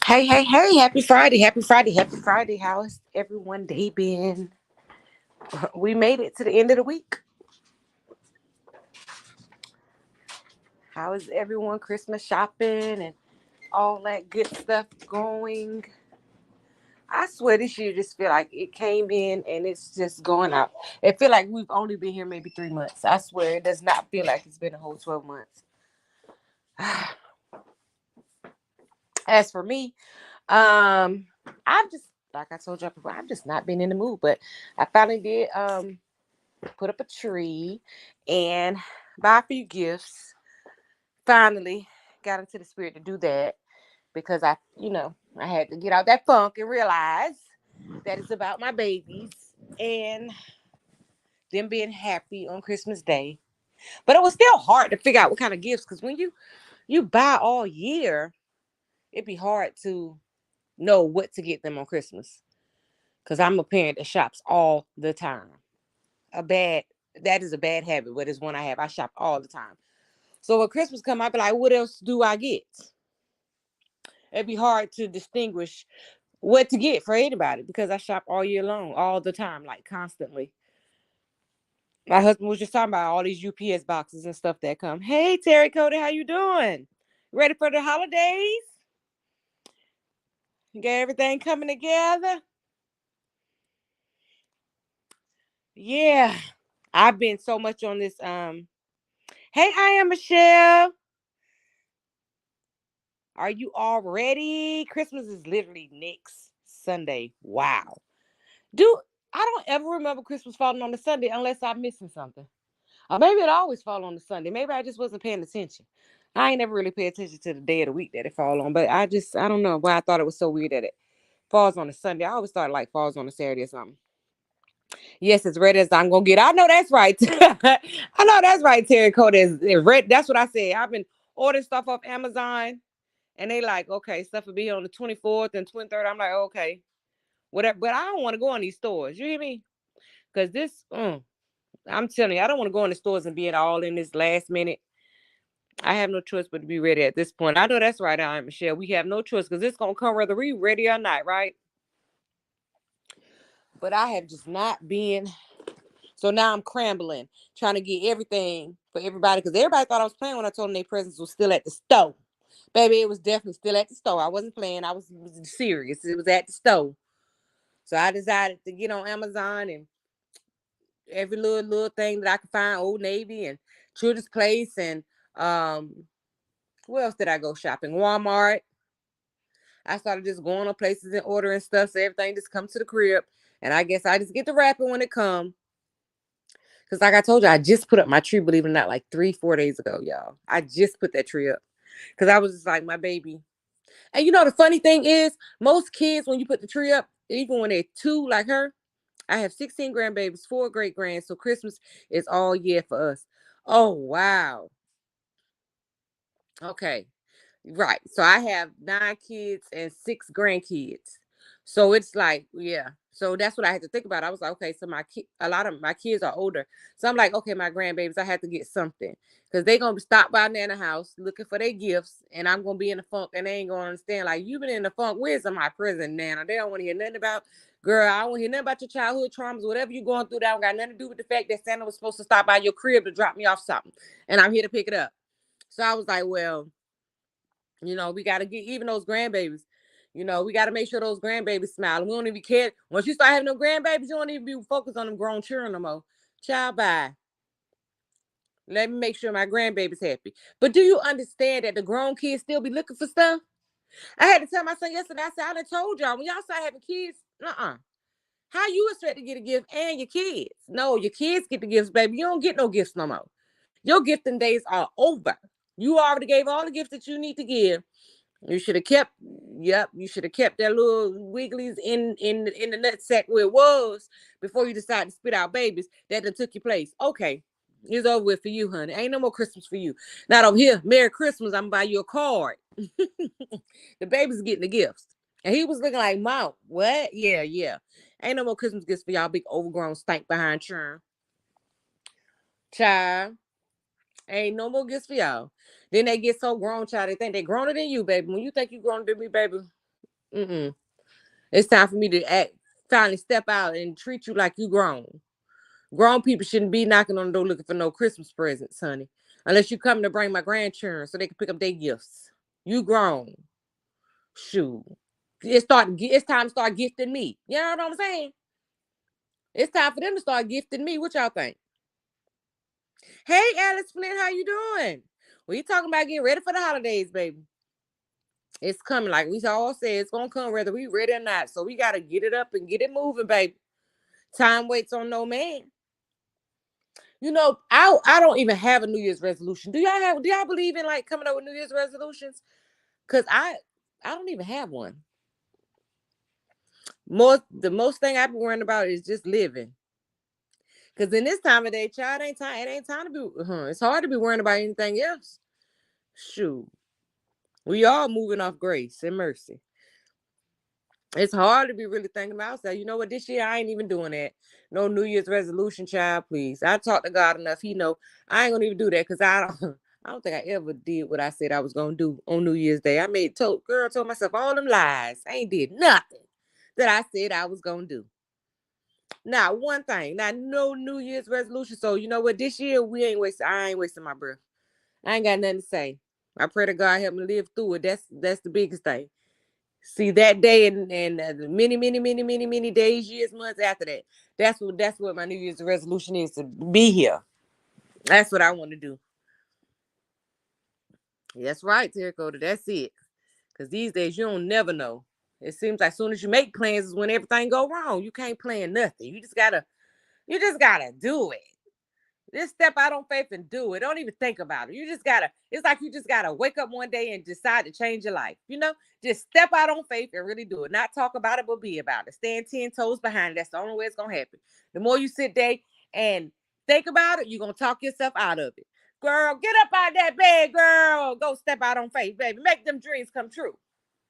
Hey, hey, hey, happy Friday, happy Friday, happy Friday. How has everyone day been? We made it to the end of the week. How is everyone Christmas shopping and all that good stuff going? I swear this year just feel like it came in and it's just going out. It feel like we've only been here maybe 3 months. I swear it does not feel like it's been a whole 12 months. As for me, I've just like I told you before, I've just not been in the mood. But I finally did put up a tree and buy a few gifts. Finally got into the spirit to do that because I had to get out that funk and realize that it's about my babies and them being happy on Christmas Day. But it was still hard to figure out what kind of gifts because when you buy all year, it'd be hard to know what to get them on Christmas. Because I'm a parent that shops all the time. A bad that is a bad habit, but it's one I have. I shop all the time. So when Christmas come, I'd be like, what else do I get? It'd be hard to distinguish what to get for anybody because I shop all year long, all the time, like constantly. My husband was just talking about all these UPS boxes and stuff that come. Hey, Terry Cody, how you doing? Ready for the holidays? You got everything coming together? Yeah. I've been so much on this. Hey, I am Michelle. Are you all ready? Christmas is literally next Sunday. Wow. Do I don't ever remember Christmas falling on the Sunday unless I'm missing something. Or maybe it always fall on the Sunday. Maybe I just wasn't paying attention. I ain't never really paid attention to the day of the week that it fall on, but I don't know why I thought it was so weird that it falls on a Sunday. I always thought it like falls on a Saturday or something. Yes, as red as I'm gonna get. I know that's right. I know that's right, Terry Cody is red. That's what I said. I've been ordering stuff off Amazon and they like, okay, stuff will be here on the 24th and 23rd. I'm like, okay, whatever. But I don't want to go in these stores. You hear me? Because I'm telling you, I don't want to go in the stores and be all in this last minute. I have no choice but to be ready at this point. I know that's right, Aunt Michelle. We have no choice because it's gonna come whether we ready or not, right? But I have just not been. So now I'm crambling, trying to get everything for everybody because everybody thought I was playing when I told them their presents was still at the store. Baby, it was definitely still at the store. I wasn't playing. I was serious. It was at the store. So I decided to get on Amazon and every little thing that I could find, Old Navy and Children's Place and where else did I go shopping? Walmart. I started just going on places and ordering stuff, so everything just comes to the crib. And I guess I just get the wrapping when it comes. Cause like I told you, I just put up my tree, believe it or not, like 3-4 days ago, y'all. I just put that tree up. Cause I was just like, my baby. And you know the funny thing is, most kids when you put the tree up, even when they're two like her, I have 16 grandbabies, 4 great grands. So Christmas is all year for us. Oh wow. Okay. Right. So I have 9 kids and 6 grandkids. So it's like, yeah. So that's what I had to think about. I was like, okay, so a lot of my kids are older. So I'm like, okay, my grandbabies, I had to get something. Because they're gonna stop by Nana house looking for their gifts, and I'm gonna be in the funk and they ain't gonna understand. Like, you've been in the funk, where's my present, Nana? They don't want to hear nothing about girl, I don't want to hear nothing about your childhood traumas, whatever you're going through, that don't got nothing to do with the fact that Santa was supposed to stop by your crib to drop me off something. And I'm here to pick it up. So I was like, well, we got to get even those grandbabies. We got to make sure those grandbabies smile. And we don't even care. Once you start having no grandbabies, you don't even be focused on them grown children no more. Child, bye. Let me make sure my grandbaby's happy. But do you understand that the grown kids still be looking for stuff? I had to tell my son yesterday, I said, I done told y'all, when y'all start having kids, how you expect to get a gift and your kids? No, your kids get the gifts, baby. You don't get no gifts no more. Your gifting days are over. You already gave all the gifts that you need to give. You should have kept, yep, you should have kept that little wigglies in the nut sack where it was before you decided to spit out babies that done took your place. Okay, it's over with for you, honey. Ain't no more Christmas for you. Not over here. Merry Christmas. I'm gonna buy you a card. The baby's getting the gifts. And he was looking like, Mom, what? Yeah, yeah. Ain't no more Christmas gifts for y'all big overgrown stank behind churn. Child. Ain't no more gifts for y'all. Then they get so grown, child. They think they growner than you, baby. When you think you growner than me, baby, Mm-mm. It's time for me to finally step out and treat you like you grown. Grown people shouldn't be knocking on the door looking for no Christmas presents, honey. Unless you come to bring my grandchildren so they can pick up their gifts. You grown. Shoot. It's time to start gifting me. You know what I'm saying? It's time for them to start gifting me. What y'all think? Hey, Alice Flynn, how you doing? We talking about getting ready for the holidays, baby. It's coming. Like we all said, it's gonna come whether we ready or not. So we gotta get it up and get it moving, baby. Time waits on no man. I don't even have a New Year's resolution. Do y'all believe in like coming up with New Year's resolutions? Cause I don't even have one. The most thing I've been worrying about is just living. Cause in this time of day, child, it ain't time to be it's hard to be worrying about anything else. Shoot. We all moving off grace and mercy. It's hard to be really thinking about. So you know what? This year I ain't even doing that. No New Year's resolution, child. Please, I talked to God enough. He know I ain't gonna even do that because I don't. I don't think I ever did what I said I was gonna do on New Year's Day. Told myself all them lies. I ain't did nothing that I said I was gonna do. Not one thing. Not no New Year's resolution. So you know what? This year I ain't wasting my breath. I ain't got nothing to say. I pray to God help me live through it. That's the biggest thing. See that day and many days, years, months after that. That's what my New Year's resolution is, to be here. That's what I want to do. That's right, Terracotta. That's it. Because these days you don't never know. It seems like as soon as you make plans is when everything go wrong. You can't plan nothing. You just gotta do it. Just step out on faith and do it. Don't even think about it. It's like you just gotta wake up one day and decide to change your life. Just step out on faith and really do it. Not talk about it, but be about it. Stand 10 toes behind it. That's the only way it's gonna happen. The more you sit there and think about it, you're gonna talk yourself out of it. Girl, get up out of that bed, girl. Go step out on faith, baby. Make them dreams come true.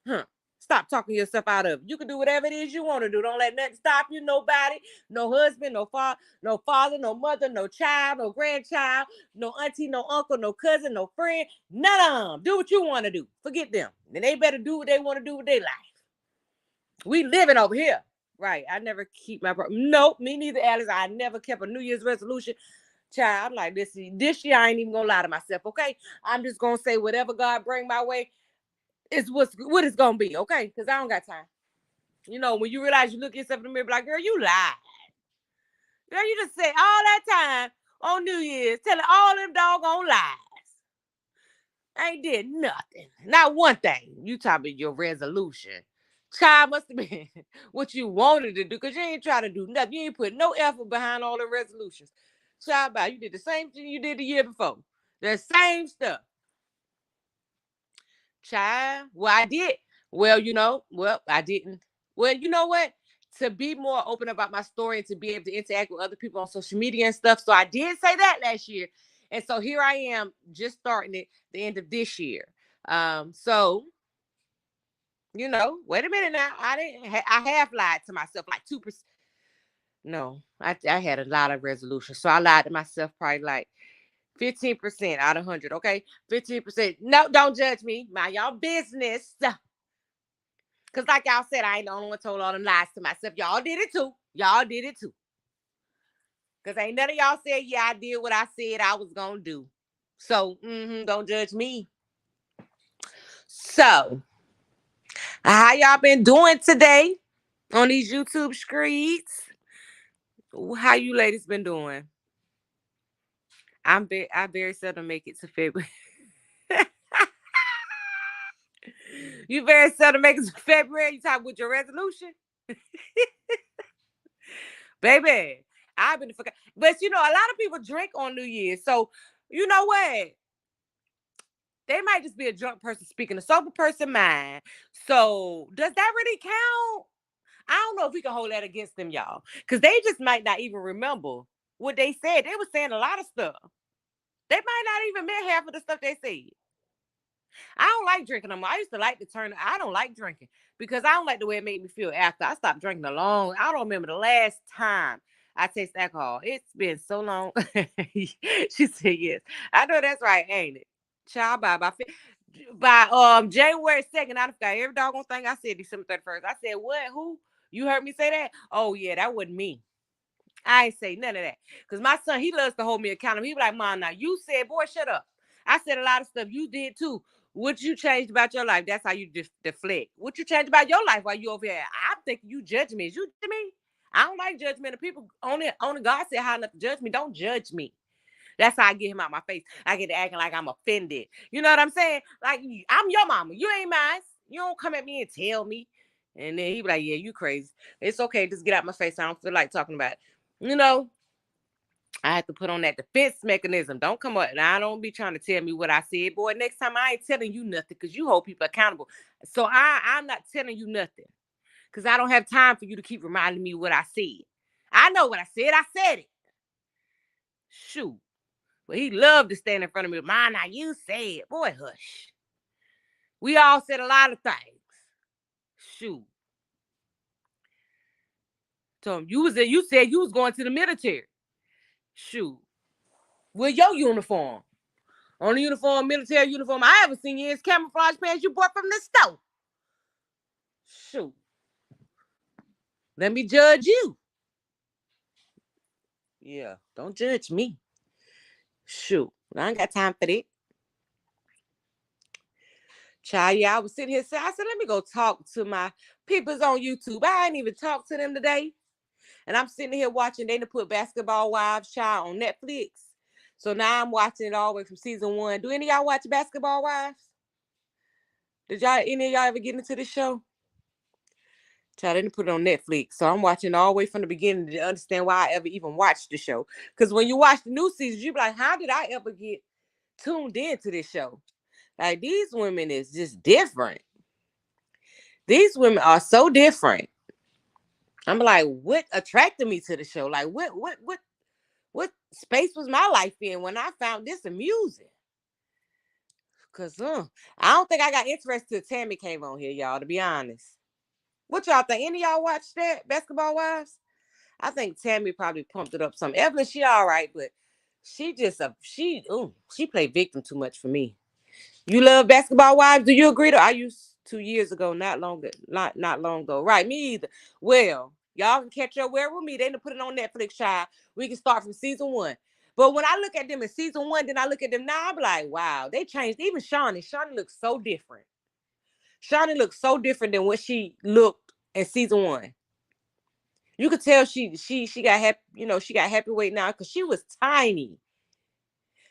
Huh. Stop talking yourself out of it. You can do whatever it is you want to do. Don't let nothing stop you. Nobody, no husband, no father, no mother, no child, no grandchild, no auntie, no uncle, no cousin, no friend. None of them. Do what you want to do. Forget them. And they better do what they want to do with their life. We living over here. Right. I never keep nope, me neither, Alice. I never kept a New Year's resolution. Child, I'm like this year I ain't even gonna lie to myself, okay? I'm just gonna say whatever God bring my way is what it's gonna be, okay? Because I don't got time. When you realize you look yourself in the mirror, be like, girl, you lied. Girl, you just said all that time on New Year's, telling all them doggone lies. I ain't did nothing. Not one thing. You talking about your resolution. Child must have been what you wanted to do, because you ain't trying to do nothing. You ain't put no effort behind all the resolutions. Child, you did the same thing you did the year before. The same stuff. Child, well, I did. I didn't. Well, you know what? To be more open about my story and to be able to interact with other people on social media and stuff. So I did say that last year. And so here I am just starting it the end of this year. So, wait a minute now. I have lied to myself like 2%. No, I had a lot of resolutions. So I lied to myself probably like 15% out of 100. Okay. 15%. No, don't judge me. Mind y'all business. Because like y'all said, I ain't the only one told all them lies to myself. Y'all did it too. Y'all did it too. Because ain't none of y'all said, yeah, I did what I said I was going to do. So, don't judge me. So, how y'all been doing today on these YouTube streets? How you ladies been doing? I very seldom make it to February. You very seldom make it to February. You talk with your resolution? Baby, I've been forgot. But a lot of people drink on New Year's. So you know what? They might just be a drunk person speaking a sober person mind. So does that really count? I don't know if we can hold that against them, y'all. Because they just might not even remember what they said. They were saying a lot of stuff. They might not even meant half of the stuff they said. I don't like drinking no more. I used to like to I don't like drinking because I don't like the way it made me feel after. I stopped drinking I don't remember the last time I tasted alcohol. It's been so long. She said yes. I know that's right, ain't it? Child, bye. by January 2nd, I forgot every doggone thing I said December 31st. I said, what? Who? You heard me say that? Oh, yeah, that wasn't me. I ain't say none of that. Because my son, he loves to hold me accountable. He be like, Mom, now you said, boy, shut up. I said a lot of stuff. You did too. What you changed about your life? That's how you deflect. What you changed about your life while you over here? I'm thinking you judge me. Is you judge me? I don't like judgmental people. Only God said how not to judge me. Don't judge me. That's how I get him out my face. I get to acting like I'm offended. You know what I'm saying? Like, I'm your mama. You ain't mine. You don't come at me and tell me. And then he be like, yeah, you crazy. It's okay. Just get out my face. I don't feel like talking about it. You know, I have to put on that defense mechanism. Don't come up. Now, I don't be trying to tell me what I said. Boy, next time I ain't telling you nothing because you hold people accountable. So I'm not telling you nothing because I don't have time for you to keep reminding me what I said. I know what I said. I said it. Shoot. But he loved to stand in front of me. Mine, now you said, boy, hush. We all said a lot of things. Shoot. So you said you was going to the military. Shoot. With your uniform. Only uniform, military uniform I ever seen you is camouflage pants you bought from the store. Shoot. Let me judge you. Yeah, don't judge me. Shoot. I ain't got time for that. Child, yeah, I was sitting here saying, I said, let me go talk to my peoples on YouTube. I ain't even talked to them today. And I'm sitting here watching, they put Basketball Wives Child on Netflix. So now I'm watching it all the way from season 1. Do any of y'all watch Basketball Wives? Did any of y'all ever get into this show? Child, they didn't put it on Netflix. So I'm watching all the way from the beginning to understand why I ever even watched the show. Because when you watch the new season, you be like, how did I ever get tuned into this show? Like, these women is just different. These women are so different. I'm like, what attracted me to the show? Like, what space was my life in when I found this amusing? Cause I don't think I got interested till Tammy came on here, y'all, to be honest. What y'all think? Any of y'all watch that, Basketball Wives? I think Tammy probably pumped it up some. Evelyn, she all right, but she played victim too much for me. You love Basketball Wives? Do you agree? I used 2 years ago, not long ago. Right, me either. Well, y'all can catch up where with me. They didn't put it on Netflix, child. We can start from season 1. But when I look at them in season 1, then I look at them now, I'm like, wow, they changed. Even Shawnee looks so different. Shawnee looks so different than what she looked in season 1. You could tell she got happy, she got happy weight now because she was tiny.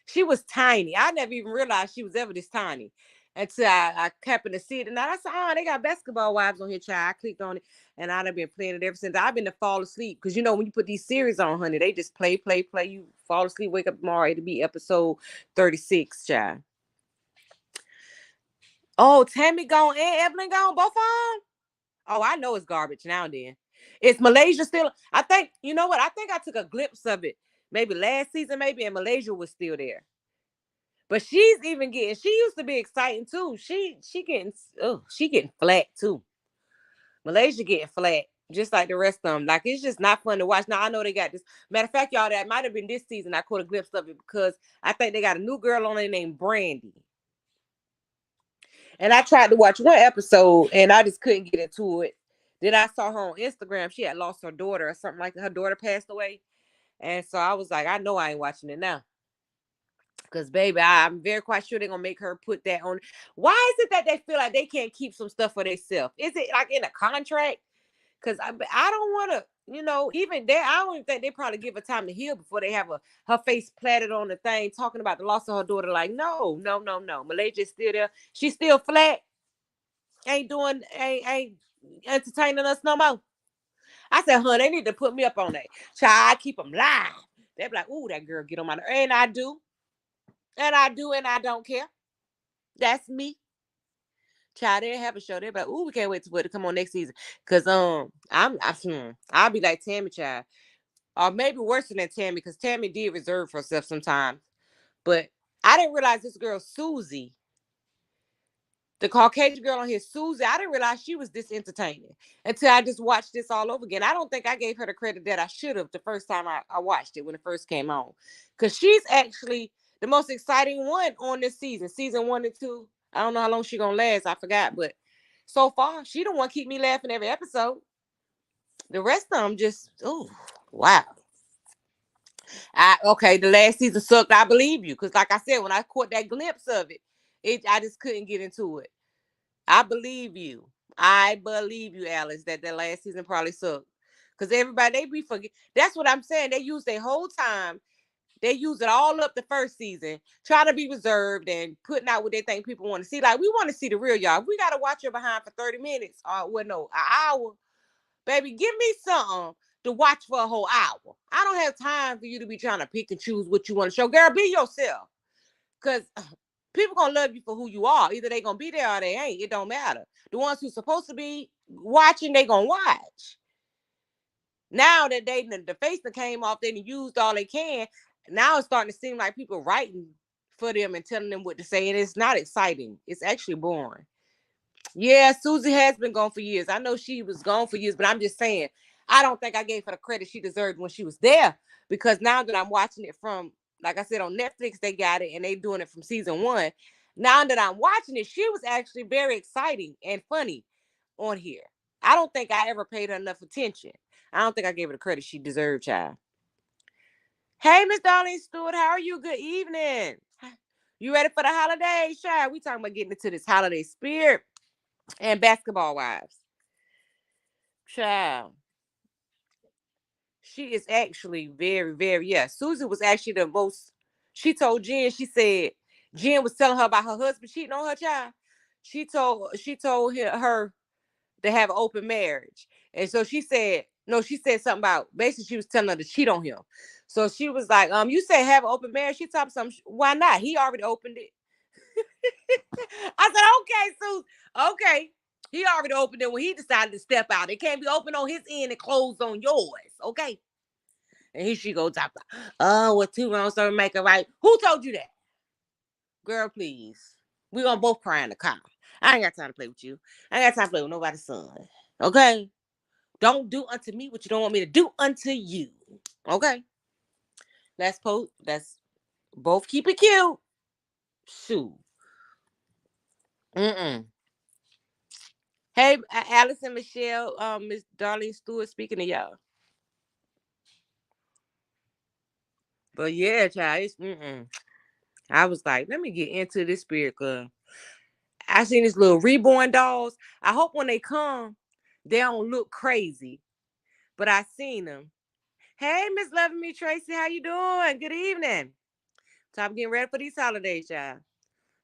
She was tiny. I never even realized she was ever this tiny until I happened to see it. And I said, oh, they got Basketball Wives on here, child. I clicked on it, and I've been playing it ever since. I've been to fall asleep because, when you put these series on, honey, they just play. You fall asleep, wake up tomorrow. It'll be episode 36, child. Oh, Tammy gone and Evelyn gone, both of them? Oh, I know it's garbage now then. Is Malaysia still? I think, you know what? I think I took a glimpse of it. Maybe last season, and Malaysia was still there. But she's even she used to be exciting too. She getting flat too. Malaysia getting flat, just like the rest of them. Like, it's just not fun to watch. Now, I know they got this. Matter of fact, y'all, that might have been this season. I caught a glimpse of it because I think they got a new girl on there named Brandy. And I tried to watch one episode and I just couldn't get into it. Then I saw her on Instagram. She had lost her daughter or something like that. Her daughter passed away. And so I was like, I know I ain't watching it now. Because, baby, I'm very quite sure they're going to make her put that on. Why is it that they feel like they can't keep some stuff for themselves? Is it like in a contract? Because I don't want to, even there, I don't even think they probably give her time to heal before they have her face platted on the thing talking about the loss of her daughter. Like, no. Malaysia's still there. She's still flat. Ain't entertaining us no more. I said, hun, they need to put me up on that. Child, I keep them live. They be like, ooh, that girl get on my nerves. And I do. And I don't care. That's me. Child, they have a show. They're like, ooh, we can't wait for it to come on next season. Cause I'll be like Tammy, child. Or maybe worse than Tammy, because Tammy did reserve herself sometimes. But I didn't realize this girl, Susie, the Caucasian girl on here, Susie, I didn't realize she was this entertaining until I just watched this all over again. I don't think I gave her the credit that I should have the first time I watched it when it first came on. Because she's actually the most exciting one on this season 1 and 2. I don't know how long she gonna last. I forgot, but so far she the one keep me laughing every episode. The rest of them just, oh wow. Okay, the last season sucked. I believe you, because like I said, when I caught that glimpse of it, I just couldn't get into it. I believe you. I believe you, Alice, that the last season probably sucked. Because everybody, they be forget. That's what I'm saying. They use their whole time. They use it all up the first season, trying to be reserved and putting out what they think people want to see. Like, we want to see the real y'all. If we got to watch your behind for 30 minutes, or well, no, an hour, baby, give me something to watch for a whole hour. I don't have time for you to be trying to pick and choose what you want to show. Girl, be yourself. Because people going to love you for who you are. Either they going to be there or they ain't. It don't matter. The ones who's supposed to be watching, they going to watch. Now that the face that came off, they used all they can. Now it's starting to seem like people writing for them and telling them what to say. And it's not exciting. It's actually boring. Yeah, Susie has been gone for years. I know she was gone for years, but I'm just saying, I don't think I gave her the credit she deserved when she was there. Because now that I'm watching it from, like I said, on Netflix, they got it and they doing it from season 1. Now that I'm watching it, she was actually very exciting and funny on here. I don't think I ever paid her enough attention. I don't think I gave her the credit she deserved, child. Hey, Miss Darlene Stewart, how are you? Good evening. You ready for the holidays, child? We talking about getting into this holiday spirit. And basketball wives. Child. She is actually very, very, yeah. Susie was actually the most, she told Jen, she said, Jen was telling her about her husband cheating on her child. She told her to have an open marriage. And so she said, no, she said something about, basically she was telling her to cheat on him. So she was like, you said have an open marriage. She told something, why not? He already opened it. I said, okay, Susie, okay. He already opened it when he decided to step out. It can't be open on his end and closed on yours, okay? And here she goes, oh, what two wrongs don't make a right. Who told you that? Girl, please. We're going to both cry in the car. I ain't got time to play with you. I ain't got time to play with nobody's son, okay? Don't do unto me what you don't want me to do unto you, okay? Let's both keep it cute. Shoot. Hey, Alice and Michelle, Miss Darlene Stewart speaking to y'all. But yeah, child, I was like, let me get into this spirit, cause I seen this little reborn dolls. I hope when they come, they don't look crazy. But I seen them. Hey, Miss Loving Me Tracy, how you doing? Good evening. So I'm getting ready for these holidays, child.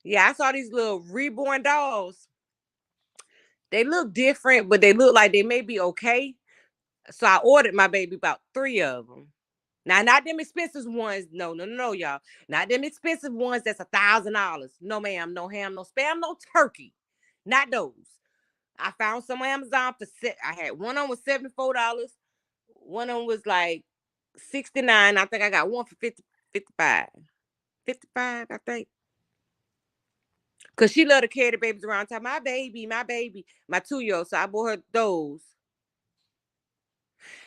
Yeah, I saw these little reborn dolls. They look different, but they look like they may be okay. So I ordered my baby about 3 of them. Now, not them expensive ones. No, y'all. Not them expensive ones that's $1,000. No, ma'am. No ham, no spam, no turkey. Not those. I found some on Amazon for I had one on was $74. One on was like 69. I think I got one for 50, 55. 55, I think. Cause she loved to carry the babies around time. My baby, my 2-year-old. So I bought her those.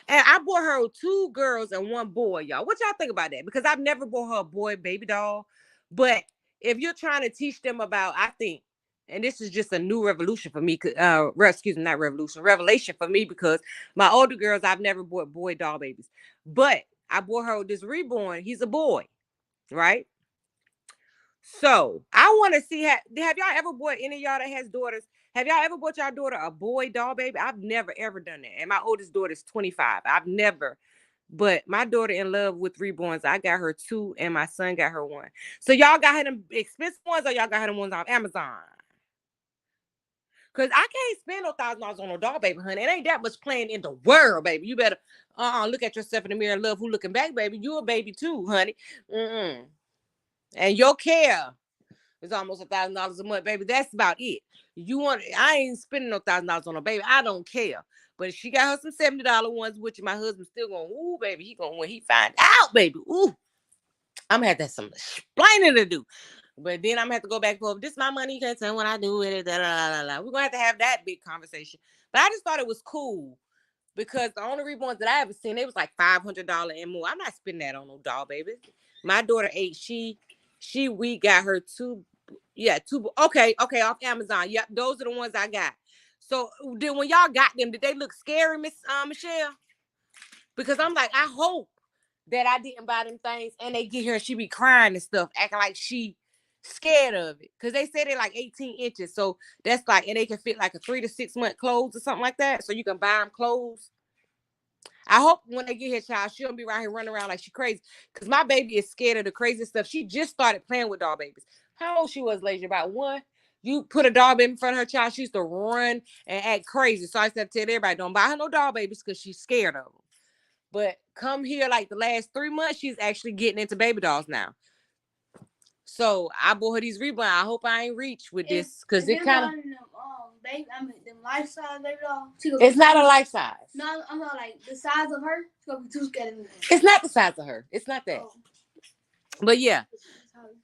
And I bought her 2 girls and 1 boy, y'all. What y'all think about that? Because I've never bought her a boy baby doll. But if you're trying to teach them about, I think, and this is just a new revolution for me, excuse me, not revolution, revelation for me, because my older girls, I've never bought boy doll babies. But I bought her this reborn. He's a boy, right? So I want to see, have y'all ever bought, any of y'all that has daughters, have y'all ever bought y'all daughter a boy doll baby? I've never ever done that. And my oldest daughter is 25. I've never, but my daughter in love with reborns. I got her 2 and my son got her 1. So y'all got her them expensive ones or y'all got her them ones off Amazon? Cause I can't spend no $1,000 on a doll baby, honey. It ain't that much playing in the world, baby. You better look at yourself in the mirror and love who looking back, baby. You a baby too, honey. And your care is almost $1,000 a month, baby. That's about it. I ain't spending no $1,000 on a baby. I don't care. But if she got her some $70 ones, which my husband's still going, ooh, baby, he going, when he find out, baby, ooh, I'm gonna have to have some explaining to do. But then I'm gonna have to go back and forth. This is my money, you can't tell what I do with it. We're gonna have to have that big conversation. But I just thought it was cool because the only reborns that I ever seen, they was like $500 and more. I'm not spending that on no doll, baby. My daughter 8, we got her 2 Yeah, two. Okay, off Amazon. Yep, those are the ones I got. So then when y'all got them, did they look scary, Miss Michelle? Because I'm like, I hope that I didn't buy them things and they get here and she be crying and stuff, acting like she scared of it. Because they said they're like 18 inches. So that's like, and they can fit like a 3 to 6 month clothes or something like that. So you can buy them clothes. I hope when they get here, child, she don't be around here running around like she crazy. Because my baby is scared of the crazy stuff. She just started playing with doll babies. How old she was, lady? About one. You put a doll baby in front of her, child, she used to run and act crazy. So I said, tell everybody, don't buy her no doll babies because she's scared of them. But come here, like the last 3 months, she's actually getting into baby dolls now. So I bought her these Reborn. I hope I ain't reach with this because it kind of. Them life size baby doll. It's not a life size. No, I'm not like the size of her. She's gonna be too scared of me. It's not the size of her. It's not that. Oh. But yeah,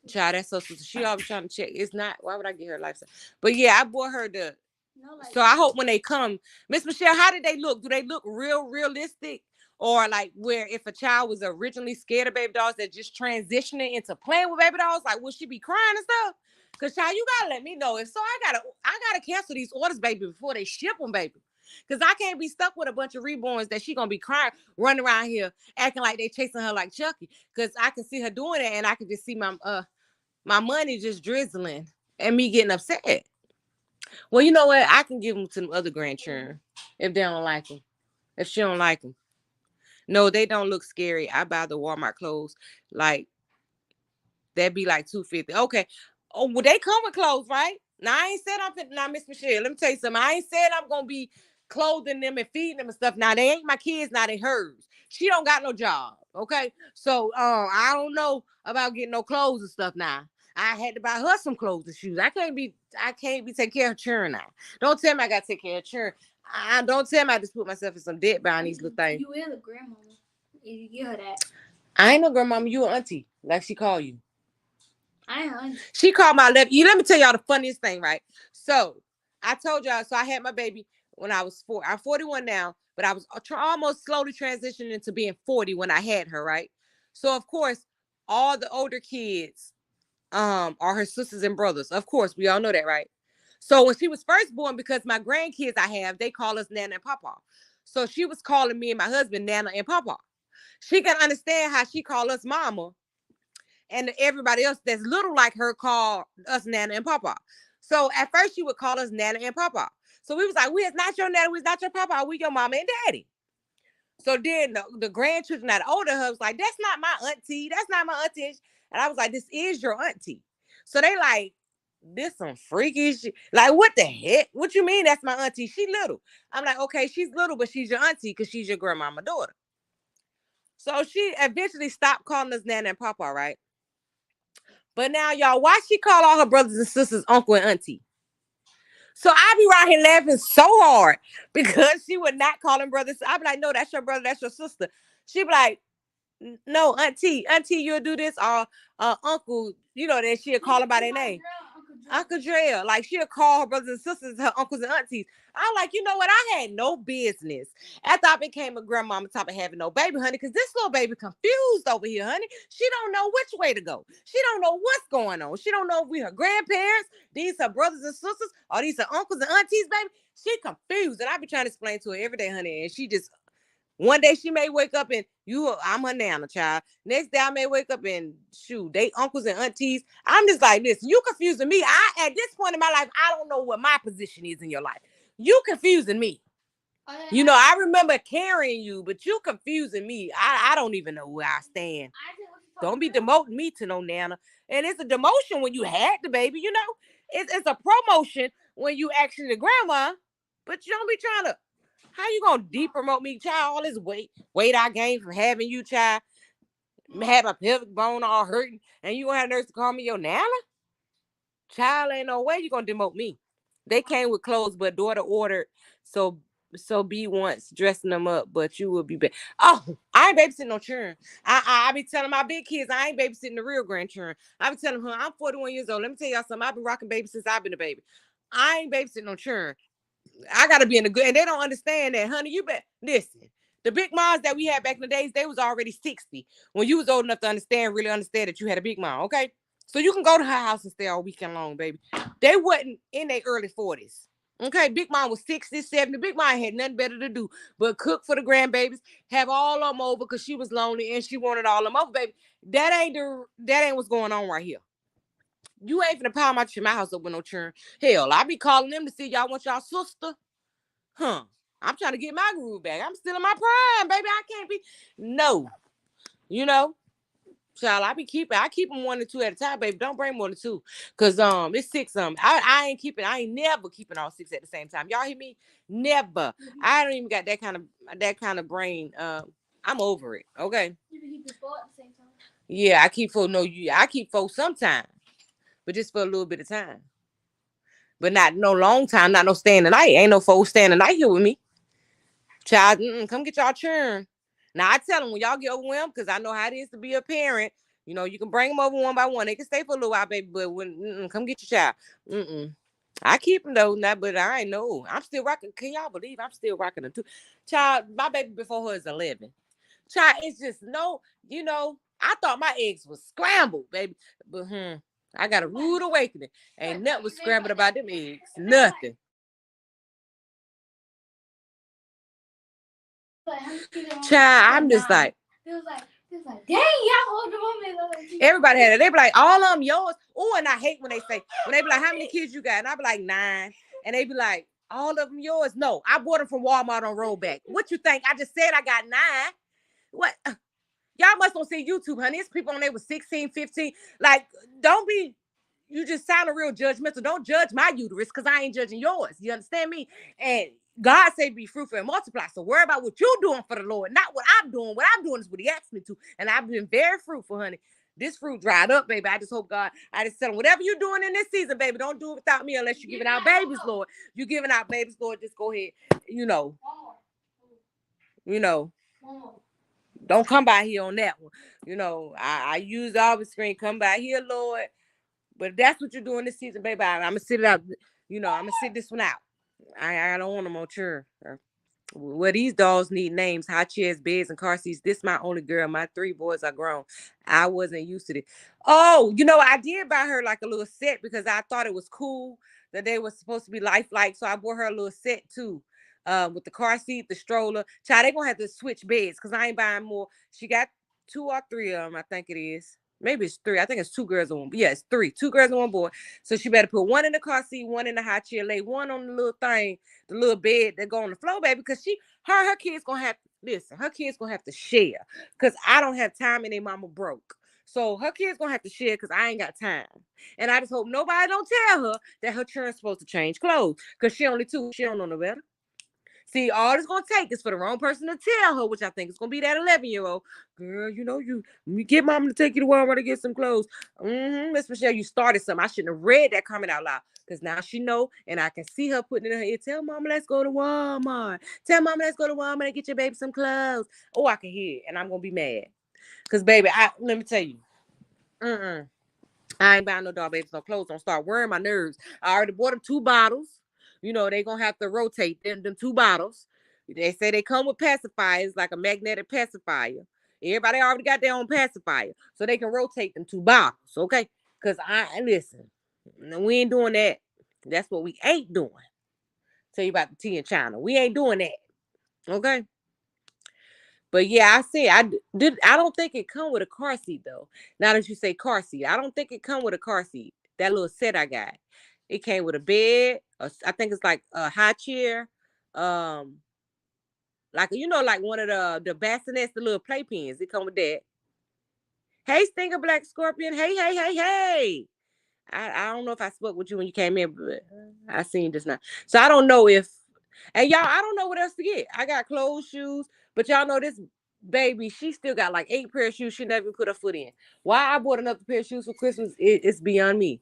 child, that's so. She always trying to check. It's not. Why would I get her life size? But yeah, I bought her the. No, like, so I hope when they come, Miss Michelle, how did they look? Do they look realistic? Or like where if a child was originally scared of baby dolls that just transitioning into playing with baby dolls, like will she be crying and stuff? Cause child, you gotta let me know. If so, I gotta cancel these orders, baby, before they ship them, baby. Cause I can't be stuck with a bunch of reborns that she gonna be crying, running around here acting like they chasing her like Chucky. Cause I can see her doing it, and I can just see my money just drizzling and me getting upset. Well, you know what? I can give them to the other grandchildren if they don't like them. If she don't like them. No, they don't look scary. I buy the Walmart clothes. Like, that'd be like $250. Okay. Oh, well, they come with clothes, right? Now, I ain't said now, Miss Michelle, let me tell you something. I ain't said I'm going to be clothing them and feeding them and stuff. Now, they ain't my kids. Now, they hers. She don't got no job, okay? So, I don't know about getting no clothes and stuff now. I had to buy her some clothes and shoes. I can't be taking care of children now. Don't tell me I got to take care of children. Don't tell me I just put myself in some debt buying these little things. You is a grandmama. If you get her that. I ain't no grandmama. You an auntie, like she call you. I ain't auntie. She called my left. Let me tell y'all the funniest thing, right? So I told y'all. So I had my baby when I was 4. I'm 41 now, but I was almost slowly transitioning into being 40 when I had her, right? So of course, all the older kids, are her sisters and brothers. Of course, we all know that, right? So when she was first born, because my grandkids I have, they call us Nana and Papa. So she was calling me and my husband Nana and Papa. She can understand how she call us Mama, and everybody else that's little like her call us Nana and Papa. So at first she would call us Nana and Papa. So we was like, we is not your Nana, we is not your Papa, we your Mama and Daddy. So then the grandchildren that older her was like, that's not my auntie, that's not my auntie. And I was like, this is your auntie. So they like, this some freaky shit. Like, what the heck? What you mean that's my auntie? She little. I'm like, okay, she's little, but she's your auntie because she's your grandmama daughter. So she eventually stopped calling us Nana and Papa, right? But now, y'all, why she call all her brothers and sisters uncle and auntie? So I be right here laughing so hard because she would not call them brothers. I be like, no, that's your brother, that's your sister. She be like, no, auntie, you'll do this, or uncle, that she'll call them by their name. Uncle Drea, like she'll call her brothers and sisters her uncles and aunties. I'm like, you know what? I had no business after I became a grandmama top of having no baby, honey, because this little baby confused over here, honey. She don't know which way to go. She don't know what's going on. She don't know if we her grandparents, these her brothers and sisters, or these her uncles and aunties, baby. She confused, and I be trying to explain to her every day, honey, and she just. One day she may wake up and I'm her nana, child. Next day I may wake up and shoot, they uncles and aunties. I'm just like, listen, you confusing me. At this point in my life, I don't know what my position is in your life. You confusing me. I remember carrying you, but you confusing me. I don't even know where I stand. Don't be demoting me to no nana. And it's a demotion when you had the baby, It's a promotion when you actually the grandma, but you don't be trying to. How you gonna de-promote me, child? All this weight I gained from having you, child. Have a pelvic bone all hurting, and you gonna have nurse to call me your nana? Child, ain't no way you gonna demote me. They came with clothes, but daughter ordered, so B wants dressing them up, but you will be back. Oh, I ain't babysitting no children. I be telling my big kids I ain't babysitting the real grandchildren. I be telling them, I'm 41 years old. Let me tell y'all something. I've been rocking baby since I've been a baby. I ain't babysitting no children. I gotta be in the good, and they don't understand that, honey. You bet. Listen, the big moms that we had back in the days, they was already 60 when you was old enough to really understand that you had a big mom. Okay, So you can go to her house and stay all weekend long, baby. They wasn't in their early 40s. Okay, Big Mom was 60, 70. Big Mom had nothing better to do but cook for the grandbabies, have all of them over because she was lonely and she wanted all of them over, baby. That ain't what's going on right here. You ain't finna power my house up with no churn. Hell, I be calling them to see y'all want y'all sister. Huh. I'm trying to get my groove back. I'm still in my prime, baby. I can't be. No. You know? Child, I keep them 1 or 2 at a time, baby. Don't bring more than 2. Cause it's 6 of them. I ain't never keeping all 6 at the same time. Y'all hear me? Never. I don't even got that kind of brain. I'm over it. Okay. You can keep the 4 at the same time. Yeah, I keep 4. No, I keep 4 sometimes, but just for a little bit of time. But not no long time, not no staying the night. Ain't no folks staying the night here with me. Child, come get y'all churn. Now I tell them when y'all get overwhelmed, because I know how it is to be a parent. You know, you can bring them over one by one. They can stay for a little while, baby. But when come get your child. I keep them though, not, but I ain't know. I'm still rocking. Can y'all believe I'm still rocking them too? Child, my baby before her is 11. Child, it's just I thought my eggs was scrambled, baby. But I got a rude awakening. Ain't nothing was scrambled about them eggs. Nothing. Child, I'm just like, dang, y'all hold the moment. Everybody had it. They be like, all of them yours. Oh, and I hate when they be like, how many kids you got? And I be like, 9. And they be like, all of them yours? No, I bought them from Walmart on rollback. What you think? I just said I got 9. What? Y'all must don't see YouTube, honey. It's people on there with 16, 15. Like, don't be, you just sound a real judgmental. Don't judge my uterus because I ain't judging yours. You understand me? And God said be fruitful and multiply. So worry about what you doing for the Lord, not what I'm doing. What I'm doing is what he asked me to. And I've been very fruitful, honey. This fruit dried up, baby. I just hope God, I just tell him, whatever you're doing in this season, baby, don't do it without me unless you're giving out babies, Lord. You giving out babies, Lord, just go ahead. You know. You know. Don't come by here on that one. I use all the screen. Come by here, Lord. But if that's what you're doing this season, baby, I'm going to sit it out. I'm going to sit this one out. I don't want them on church. Well, these dolls need names, high chairs, beds, and car seats. This my only girl. My 3 boys are grown. I wasn't used to it. Oh, I did buy her like a little set because I thought it was cool that they were supposed to be lifelike. So I bought her a little set too. With the car seat, the stroller. Child, they gonna have to switch beds because I ain't buying more. She got 2 or 3 of them, I think it is. Maybe it's 3. I think it's 2 girls and 1. Yeah, it's 3. 2 girls and 1 boy. So she better put 1 in the car seat, 1 in the high chair, lay 1 on the little thing, the little bed that go on the floor, baby. Because her kids gonna have listen. Her kids gonna have to share. Because I don't have time and their mama broke. So her kids gonna have to share because I ain't got time. And I just hope nobody don't tell her that her children's supposed to change clothes. Because she only 2. She don't know no better. See, all it's gonna take is for the wrong person to tell her, which I think is gonna be that 11-year-old girl. You get mama to take you to Walmart to get some clothes. Miss Michelle, you started something. I shouldn't have read that comment out loud because now she know, and I can see her putting it in her ear. Tell mama, let's go to Walmart. Tell mama, let's go to Walmart and get your baby some clothes. Oh, I can hear it, and I'm gonna be mad because baby, let me tell you, I ain't buying no dog babies no clothes. Don't start worrying my nerves. I already bought them 2 bottles. They gonna have to rotate them 2 bottles. They say they come with pacifiers, like a magnetic pacifier. Everybody already got their own pacifier, so they can rotate them 2 bottles. Okay, because I listen. We ain't doing that. That's what we ain't doing. Tell you about the tea in China. We ain't doing that. Okay. But yeah, I see. I don't think it come with a car seat though. Now that you say car seat, I don't think it come with a car seat. That little set I got, it came with a bed. I think it's like a high chair, um, like like one of the bassinets, the little playpens. It come with that. Hey, Stinger Black Scorpion. Hey, hey, hey, hey. I don't know if I spoke with you when you came in, but I seen just now. So I don't know if, and y'all, I don't know what else to get. I got clothes, shoes, but y'all know this baby, she still got like 8 pair of shoes she never put her foot in. Why I bought another pair of shoes for Christmas, it's beyond me.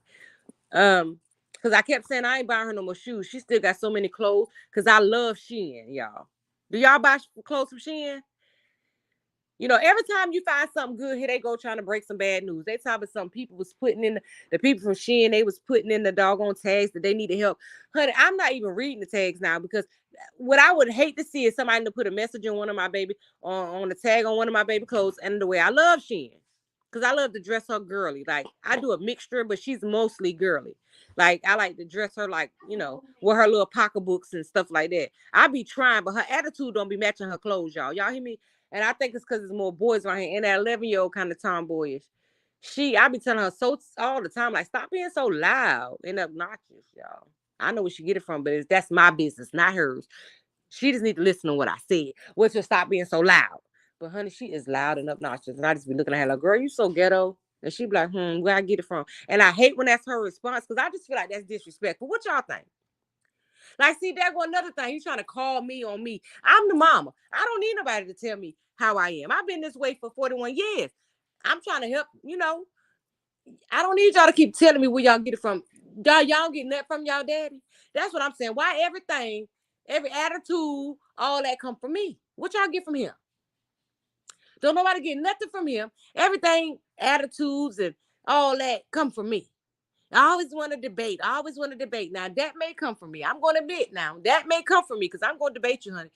Because I kept saying I ain't buying her no more shoes. She still got so many clothes because I love Shein, y'all. Do y'all buy clothes from Shein? Every time you find something good, here they go trying to break some bad news. They talking about some people was putting in the people from Shein, they was putting in the doggone tags that they needed help. Honey, I'm not even reading the tags now because what I would hate to see is somebody to put a message on one of my baby on the tag on one of my baby clothes. And the way I love Shein, Because I love to dress her girly. Like, I do a mixture, but she's mostly girly. Like, I like to dress her like, with her little pocketbooks and stuff like that. I be trying, but her attitude don't be matching her clothes, y'all. Y'all hear me? And I think it's because there's more boys around here. And that 11-year-old kind of tomboyish. I be telling her so all the time, like, stop being so loud and obnoxious, y'all. I know where she get it from, but that's my business, not hers. She just need to listen to what I said, which will stop being so loud. But honey, she is loud and obnoxious. And I just be looking at her like, girl, you so ghetto. And she be like, where I get it from? And I hate when that's her response because I just feel like that's disrespectful. What y'all think? Like, see, there go another thing. You trying to call me on me. I'm the mama. I don't need nobody to tell me how I am. I've been this way for 41 years. I'm trying to help. I don't need y'all to keep telling me where y'all get it from. Y'all getting that from y'all daddy? That's what I'm saying. Why everything, every attitude, all that come from me? What y'all get from him? Don't nobody get nothing from him. Everything, attitudes and all that come from me. I always want to debate. I always want to debate. Now, that may come from me. I'm going to admit now. That may come from me because I'm going to debate you, honey.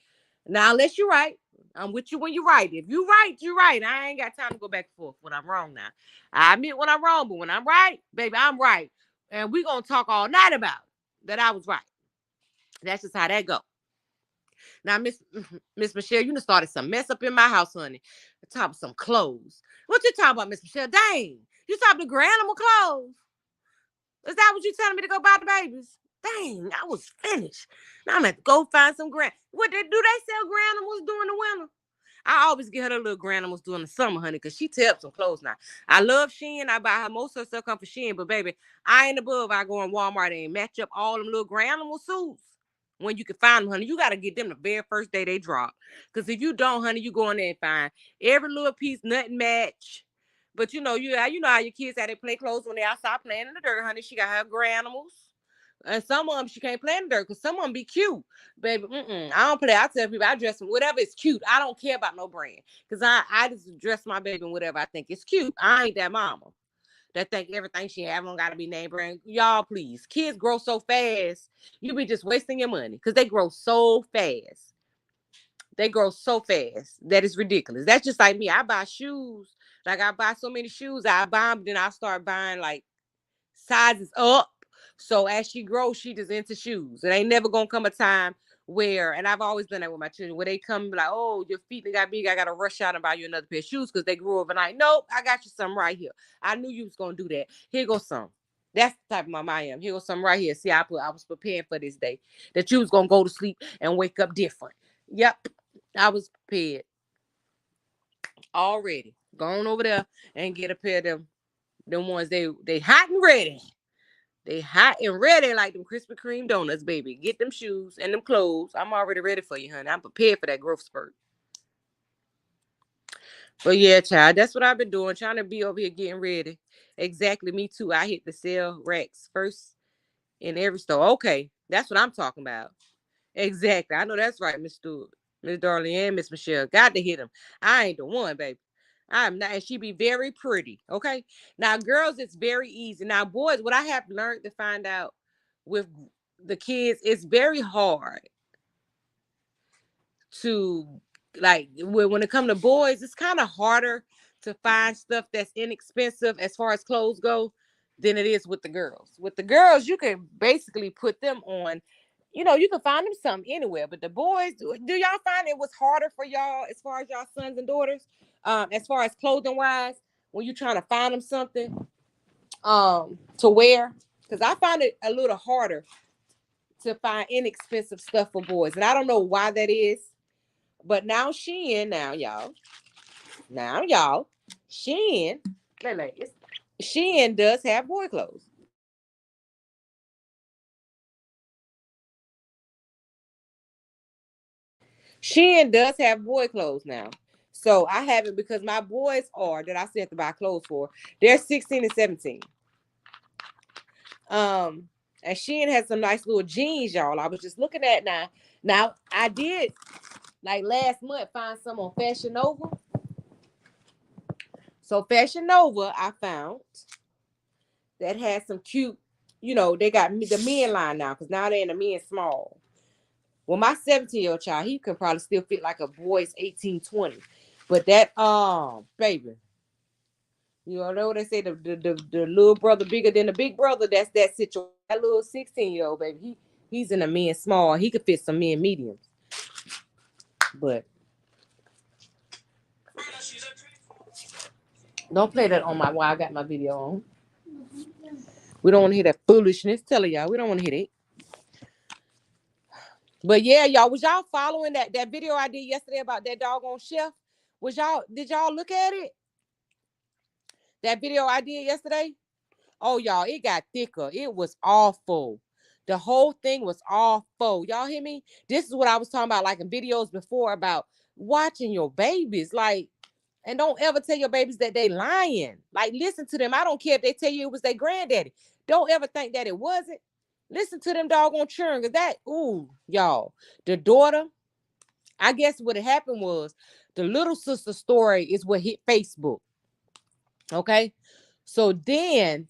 Now, unless you're right. I'm with you when you're right. If you're right, you're right. I ain't got time to go back and forth when I'm wrong now. I admit when I'm wrong, but when I'm right, baby, I'm right. And we're going to talk all night about that I was right. That's just how that go. Now, Miss Michelle, you done started some mess up in my house, honey. Top of some clothes. What you talking about, Miss Michelle? Dang. You talking the granimal clothes? Is that what you telling me to go buy the babies? Dang, I was finished. Now I'm gonna have to go find some What do they sell granimals during the winter? I always get her the little granimals during the summer, honey, because she tears up some clothes now. I love Shein. I buy her most of her stuff come for Shein, but baby, I ain't above. I go in Walmart and match up all them little granimal suits. When you can find them, honey, you gotta get them the very first day they drop. Because if you don't, honey, you go in there and find every little piece, nothing match. But you know how your kids how they play clothes when they outside playing in the dirt, honey. She got her granimals. And some of them she can't play in the dirt because some of them be cute, baby. I don't play. I tell people I dress them whatever is cute. I don't care about no brand because I just dress my baby in whatever I think is cute. I ain't that mama that think everything she have on gotta be name brand. Y'all, please, kids grow so fast. You be just wasting your money because they grow so fast. They grow so fast that it's ridiculous. That's just like me. I buy shoes. Like I buy so many shoes. I buy them, then I start buying like sizes up. So as she grows, she just into shoes. It ain't never gonna come a time where, and I've always done that with my children, where they come like, oh, your feet got big, I gotta rush out and buy you another pair of shoes because they grew overnight. Nope, I got you some right here. I knew you was gonna do that. Here goes some. That's the type of mom I am. Here goes some right here. See, I was preparing for this day that you was gonna go to sleep and wake up different. Yep, I was prepared already. Go on over there and get a pair of them ones they hot and ready. They hot and ready like them Krispy Kreme donuts, baby. Get them shoes and them clothes. I'm already ready for you, honey. I'm prepared for that growth spurt. But yeah, child, that's what I've been doing, trying to be over here getting ready. Exactly, me too. I hit the sale racks first in every store. Okay, that's what I'm talking about. Exactly. I know that's right, Miss Stewart, Miss Darling, and Miss Michelle. Got to hit them. I ain't the one, baby. I'm not, and she be very pretty. Okay. Now, girls, it's very easy. Now, boys, what I have learned to find out with the kids, it's very hard to like when it comes to boys, it's kind of harder to find stuff that's inexpensive as far as clothes go than it is with the girls. With the girls, you can basically put them on. You can find them something anywhere. But the boys, do y'all find it was harder for y'all as far as y'all sons and daughters, as far as clothing wise, when you're trying to find them something to wear? Because I find it a little harder to find inexpensive stuff for boys, and I don't know why that is. But now Shein, now y'all, Shein, ladies, Shein does have boy clothes. Shein does have boy clothes now. So I have it because my boys are that I still have to buy clothes for. They're 16 and 17. Um, and Shein has some nice little jeans, y'all. I was just looking at now. Now I did like last month find some on Fashion Nova. So Fashion Nova, I found that has some cute, they got the men line now because now they're in the men small. Well, my 17-year-old child, he can probably still fit like a boy's 18, 20. But that, baby, You know what they say, the little brother bigger than the big brother. That's that situation. That little 16-year-old baby, he's in a men small. He could fit some men mediums. But don't play that on my while I got my video on. We don't want to hear that foolishness. Telling y'all, we don't want to hear it. But yeah, y'all, was y'all following that video I did yesterday about that doggone chef? Did y'all look at it? That video I did yesterday? Oh, y'all, it got thicker. It was awful. The whole thing was awful. Y'all hear me? This is what I was talking about, like in videos before, about watching your babies. Like, and don't ever tell your babies that they lying. Like, listen to them. I don't care if they tell you it was their granddaddy. Don't ever think that it wasn't. Listen to them doggone children. Cause that, ooh, y'all, the daughter, I guess what had happened was the little sister story is what hit Facebook. Okay. So then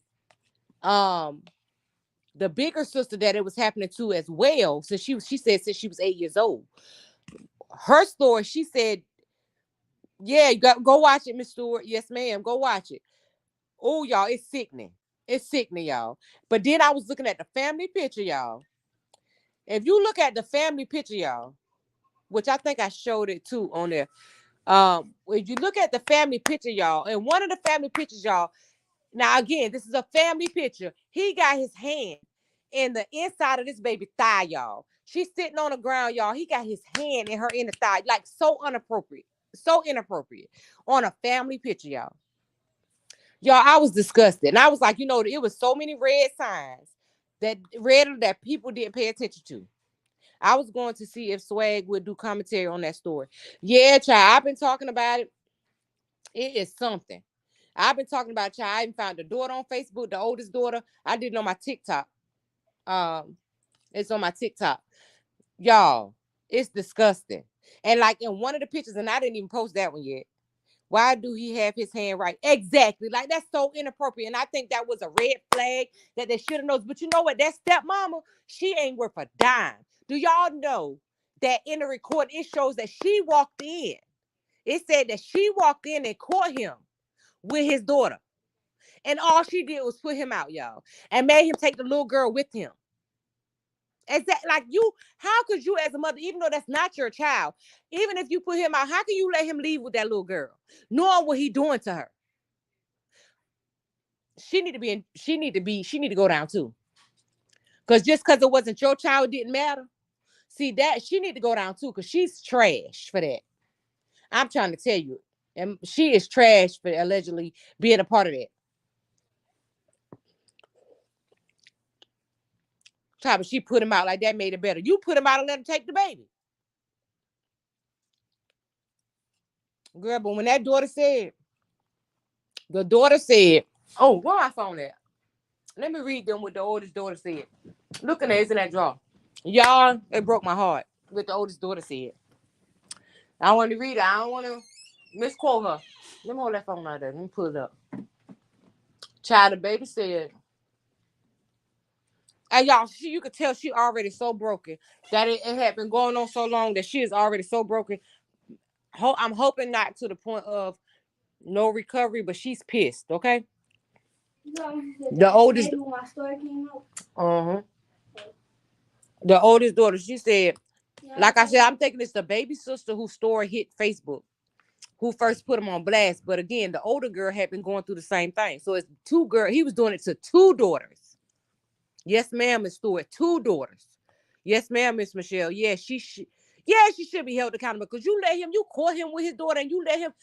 um the bigger sister that it was happening to as well, so she said since she was 8 years old, her story, she said, yeah, go watch it, Miss Stewart. Yes, ma'am, go watch it. Oh, y'all, it's sickening. It's sickening, y'all. But then I was looking at the family picture, y'all. If you look at the family picture, y'all, which I think I showed it too on there. If you look at the family picture, y'all, and one of the family pictures, y'all, now again, this is a family picture. He got his hand in the inside of this baby thigh, y'all. She's sitting on the ground, y'all. He got his hand in her inner thigh, like so inappropriate, so inappropriate on a family picture, y'all. Y'all, I was disgusted. And I was like, it was so many red signs that people didn't pay attention to. I was going to see if Swag would do commentary on that story. Yeah, child, I've been talking about it. It is something. I've been talking about, child. I even found the daughter on Facebook, the oldest daughter. I did it on my TikTok. Um, it's on my TikTok. Y'all, it's disgusting. And like in one of the pictures, and I didn't even post that one yet. Why do he have his hand right? Exactly. Like, that's so inappropriate. And I think that was a red flag that they should have known. But you know what? That stepmama, she ain't worth a dime. Do y'all know that in the record, it shows that she walked in. It said that she walked in and caught him with his daughter. And all she did was put him out, y'all, and made him take the little girl with him. Is that like you? How could you, as a mother, even though that's not your child, even if you put him out, how can you let him leave with that little girl, knowing what he doing to her? She need to be in. She need to go down too. Cause just because it wasn't your child, it didn't matter. See that she need to go down too, cause she's trash for that. I'm trying to tell you, and she is trash for allegedly being a part of that. But she put him out like that made it better. You put him out and let him take the baby. Girl, but when that daughter said, oh, where my phone at? Let me read them what the oldest daughter said. Looking at it's in that drawer. Y'all, it broke my heart. What the oldest daughter said. I want to read it. I don't want to misquote her. Let me hold that phone out there. Let me pull it up. Child, the baby said, and y'all, you could tell she already so broken that it had been going on so long that she is already so broken. I'm hoping not to the point of no recovery, but she's pissed. Okay. The oldest. Uh-huh. The oldest daughter. She said, like I said, I'm thinking it's the baby sister whose story hit Facebook, who first put him on blast. But again, the older girl had been going through the same thing. So it's two girls. He was doing it to two daughters. Yes, ma'am, Miss Stewart. Two daughters. Yes, ma'am, Miss Michelle. Yeah, she should be held accountable because you caught him with his daughter and you let him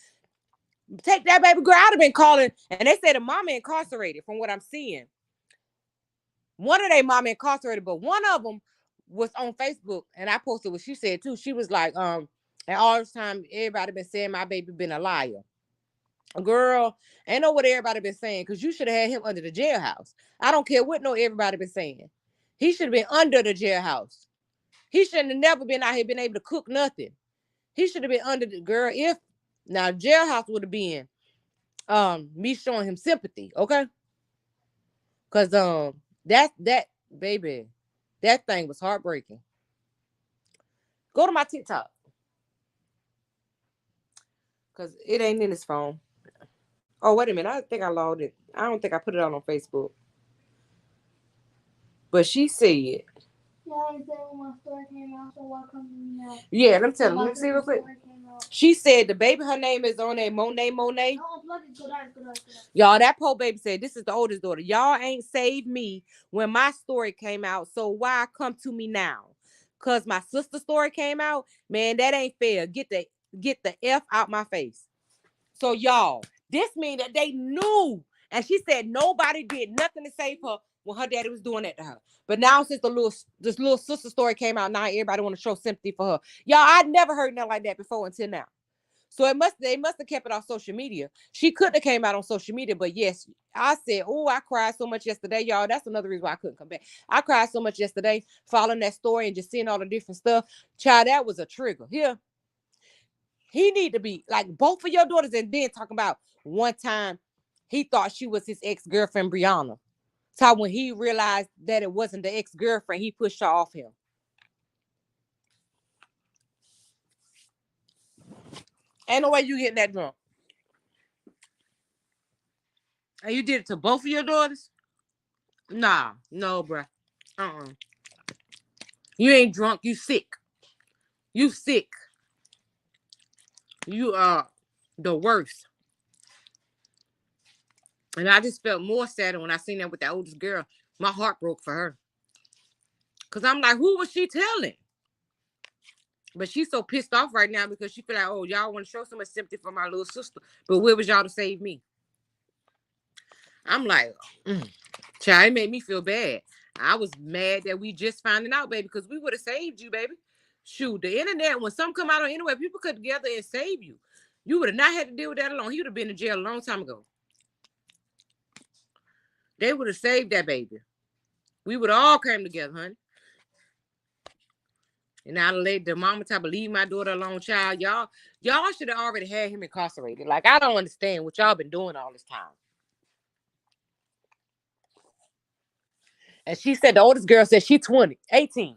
take that baby girl. I'd have been calling, and they said the mama incarcerated from what I'm seeing. One of their mama incarcerated, but one of them was on Facebook, and I posted what she said too. She was like, and all this time everybody been saying my baby been a liar. Girl, ain't know what everybody been saying because you should have had him under the jailhouse. I don't care what no everybody been saying. He should have been under the jailhouse. He shouldn't have never been out here been able to cook nothing. He should have been under the girl. If now jailhouse would have been me showing him sympathy, okay? Cause that baby, that thing was heartbreaking. Go to my TikTok. Cause it ain't in his phone. Oh, wait a minute. I think I logged it. I don't think I put it out on Facebook. But she said, Yeah, I said when my story came out, so why come to me now? yeah, let me tell When you. my Let me see real sister's quick. story came out. She said the baby, her name is on there, Monet. Oh, plug it, go down, go down, go down. Y'all, that poor baby said, this is the oldest daughter. Y'all ain't saved me when my story came out, so why come to me now? Because my sister's story came out? Man, that ain't fair. Get the F out my face. So, y'all, this mean that they knew. And she said nobody did nothing to save her when her daddy was doing that to her. But now since this little sister story came out, now everybody want to show sympathy for her. Y'all, I never heard nothing like that before until now. So they must have kept it on social media. She couldn't have came out on social media, but yes, I said, oh, I cried so much yesterday, y'all. That's another reason why I couldn't come back. I cried so much yesterday, following that story and just seeing all the different stuff. Child, that was a trigger. Here, he need to be like both of your daughters, and then talking about one time he thought she was his ex-girlfriend, Brianna. So when he realized that it wasn't the ex-girlfriend, he pushed her off him. Ain't no way you getting that drunk. And you did it to both of your daughters? Nah, no, bruh. Uh-uh. You ain't drunk. You sick. You sick. You are the worst. And I just felt more sad when I seen that with the oldest girl. My heart broke for her. Because I'm like, who was she telling? But she's so pissed off right now because she feel like, oh, y'all want to show so much sympathy for my little sister. But where was y'all to save me? I'm like, child, it made me feel bad. I was mad that we just finding out, baby, because we would have saved you, baby. Shoot, the internet, when something come out on anywhere, people come together and save you. You would have not had to deal with that alone. He would have been in jail a long time ago. They would have saved that baby. We would have all came together, honey. And I'd have let the mama type of leave my daughter alone, child. Y'all should have already had him incarcerated. Like, I don't understand what y'all been doing all this time. And she said the oldest girl said she 20, 18.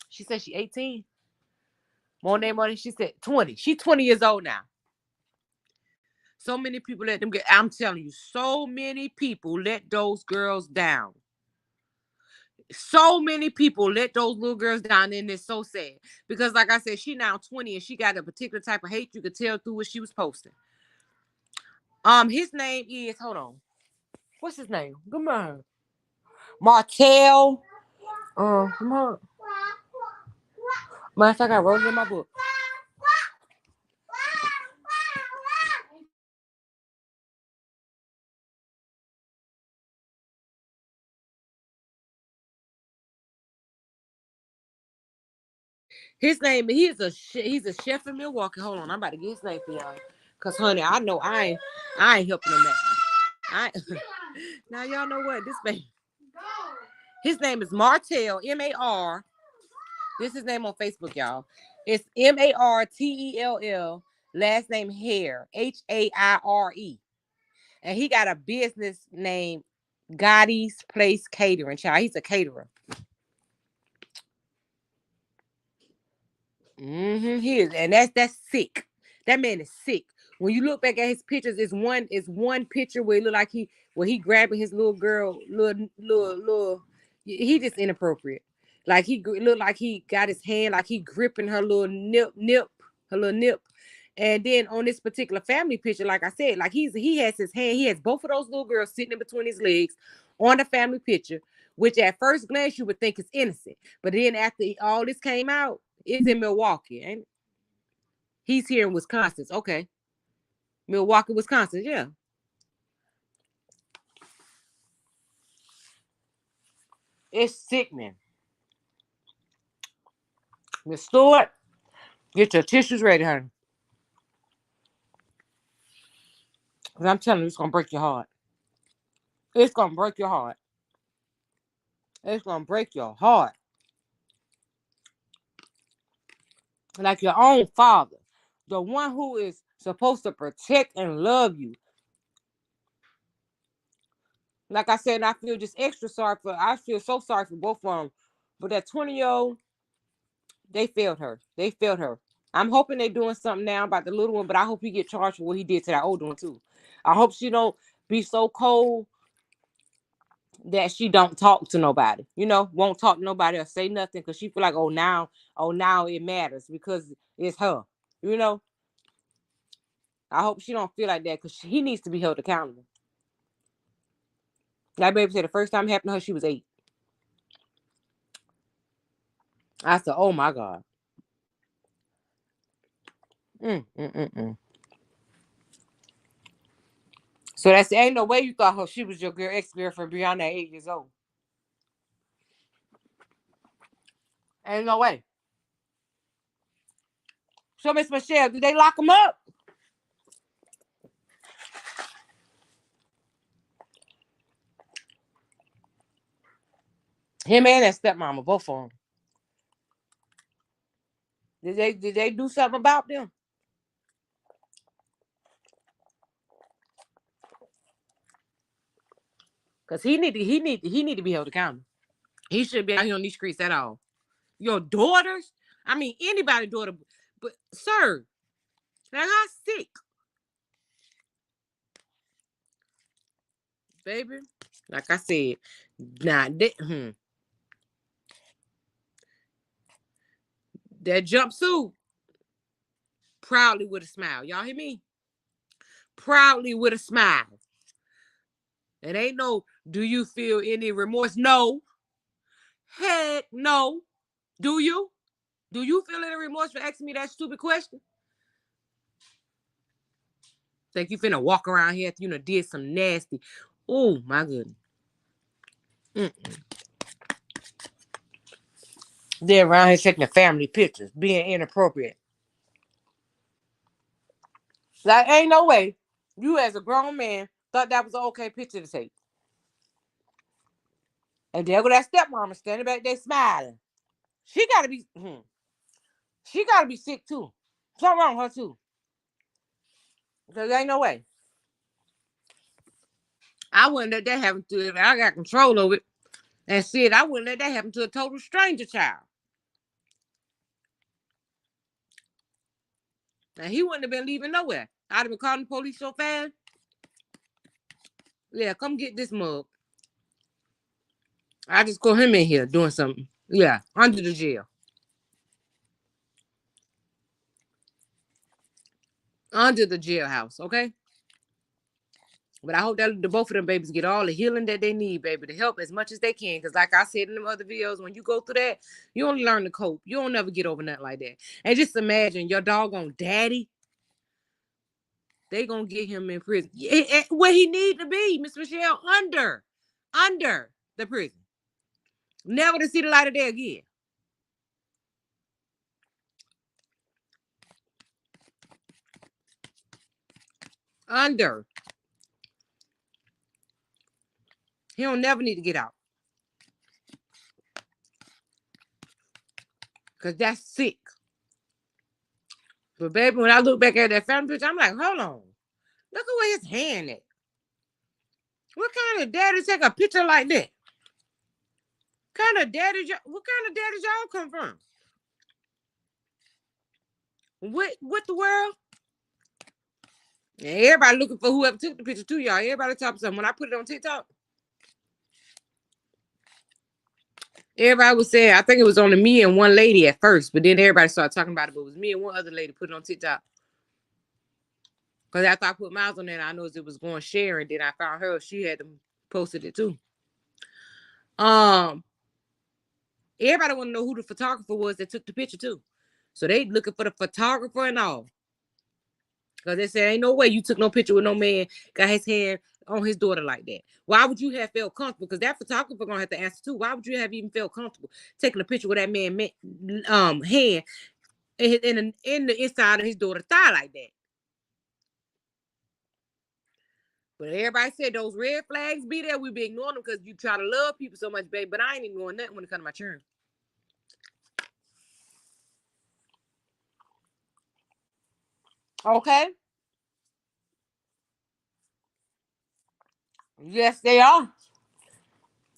She said she 18. More name on it. She said 20. She 20 years old now. So many people let them get. I'm telling you, so many people let those girls down. So many people let those little girls down, and it's so sad because, like I said, she now 20 and she got a particular type of hate. You could tell through what she was posting. His name is, hold on, what's his name? Come on, Martell. Come on. Matter of fact, I wrote it in my book. His name, he's a chef in Milwaukee. Hold on, I'm about to get his name for y'all. Cause honey, I know I ain't helping him that. I now y'all know what this man. His name is Martell, M-A-R. This is his name on Facebook, y'all. It's Martell. Last name Hair, Haire. And he got a business named Gotti's Place Catering. Child, he's a caterer. He is, and that's sick. That man is sick. When you look back at his pictures, it's one picture where it look like he grabbing his little girl, little. He just inappropriate. Like he look like he got his hand, like he gripping her little her little nip. And then on this particular family picture, like I said, like he has his hand, he has both of those little girls sitting in between his legs on the family picture, which at first glance you would think is innocent, but then after all this came out, it's in Milwaukee, and he's here in Wisconsin. Okay, Milwaukee, Wisconsin. Yeah, it's sickening. Miss Stewart, get your tissues ready, honey. Cause I'm telling you, it's gonna break your heart. It's gonna break your heart. It's gonna break your heart. Like your own father, the one who is supposed to protect and love you. Like I said, I feel just extra sorry for. I feel so sorry for both of them. But that 20-year-old, they failed her. They failed her. I'm hoping they're doing something now about the little one, but I hope he get charged for what he did to that older one too. I hope she don't be so cold that she don't talk to nobody. Won't talk to nobody or say nothing because she feel like, oh now it matters because it's her. You know, I hope she don't feel like that because he needs to be held accountable. That baby said the first time it happened to her, she was 8. I said, oh my God. Mm, mm, mm, mm. So that's ain't no way you thought she was your ex-girlfriend beyond that 8 years old. Ain't no way. So Miss Michelle, did they lock him up? Him and that stepmama, both of them. Did they do something about them? Cause he need to be held accountable. He shouldn't be out here on these streets at all. Your daughters, I mean anybody's daughter, but sir, like I sick, baby. Like I said, nah, that jumpsuit proudly with a smile. Y'all hear me? Proudly with a smile. It ain't no, do you feel any remorse? No. Heck no. Do you? Do you feel any remorse for asking me that stupid question? Think you finna walk around here if you did some nasty. Oh my goodness. Mm-mm. They're around here taking the family pictures, being inappropriate. Like, ain't no way you as a grown man thought that was an okay picture to take. And there go that stepmama standing back there smiling. She gotta be, she gotta be sick too. Something wrong with her too. Because there ain't no way. I wouldn't let that happen to it. I got control over it. And said I wouldn't let that happen to a total stranger child. And he wouldn't have been leaving nowhere. I'd have been calling the police so fast. Yeah, come get this mug. I just call him in here doing something. Yeah, under the jail. Under the jailhouse, okay? But I hope that the both of them babies get all the healing that they need, baby, to help as much as they can. Because like I said in them other videos, when you go through that, you only learn to cope. You don't never get over nothing like that. And just imagine your doggone daddy, they gonna get him in prison. Where he need to be, Miss Michelle, under the prison. Never to see the light of day again. Under. He don't never need to get out. Because that's sick. But baby, when I look back at that family picture, I'm like, hold on. Look at where his hand at. What kind of daddy take a picture like that? What kind of daddy y'all come from? What the world? And everybody looking for whoever took the picture too, y'all. Everybody talking something. When I put it on TikTok, everybody was saying, I think it was only me and one lady at first, but then everybody started talking about it. But it was me and one other lady put it on TikTok. Because after I put Miles on there, I noticed it was going sharing. Then I found her; she had posted it too. Um, Everybody want to know who the photographer was that took the picture too. So they looking for the photographer and all. Because they said, ain't no way you took no picture with no man, got his hand on his daughter like that. Why would you have felt comfortable? Because that photographer gonna have to answer too. Why would you have even felt comfortable taking a picture with that man hand in the inside of his daughter's thigh like that? But everybody said those red flags be there. We be ignoring them because you try to love people so much, babe. But I ain't ignoring nothing when it comes to my children. Okay? Yes, they are.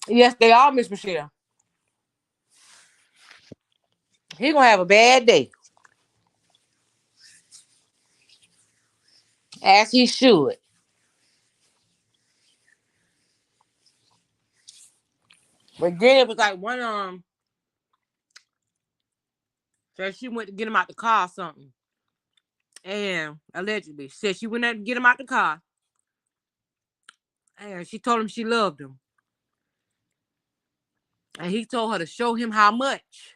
Yes, they are, Miss Michelle. He gonna have a bad day. As he should. But then it was like one said she went to get him out the car or something. And allegedly said she went out to get him out the car. And she told him she loved him. And he told her to show him how much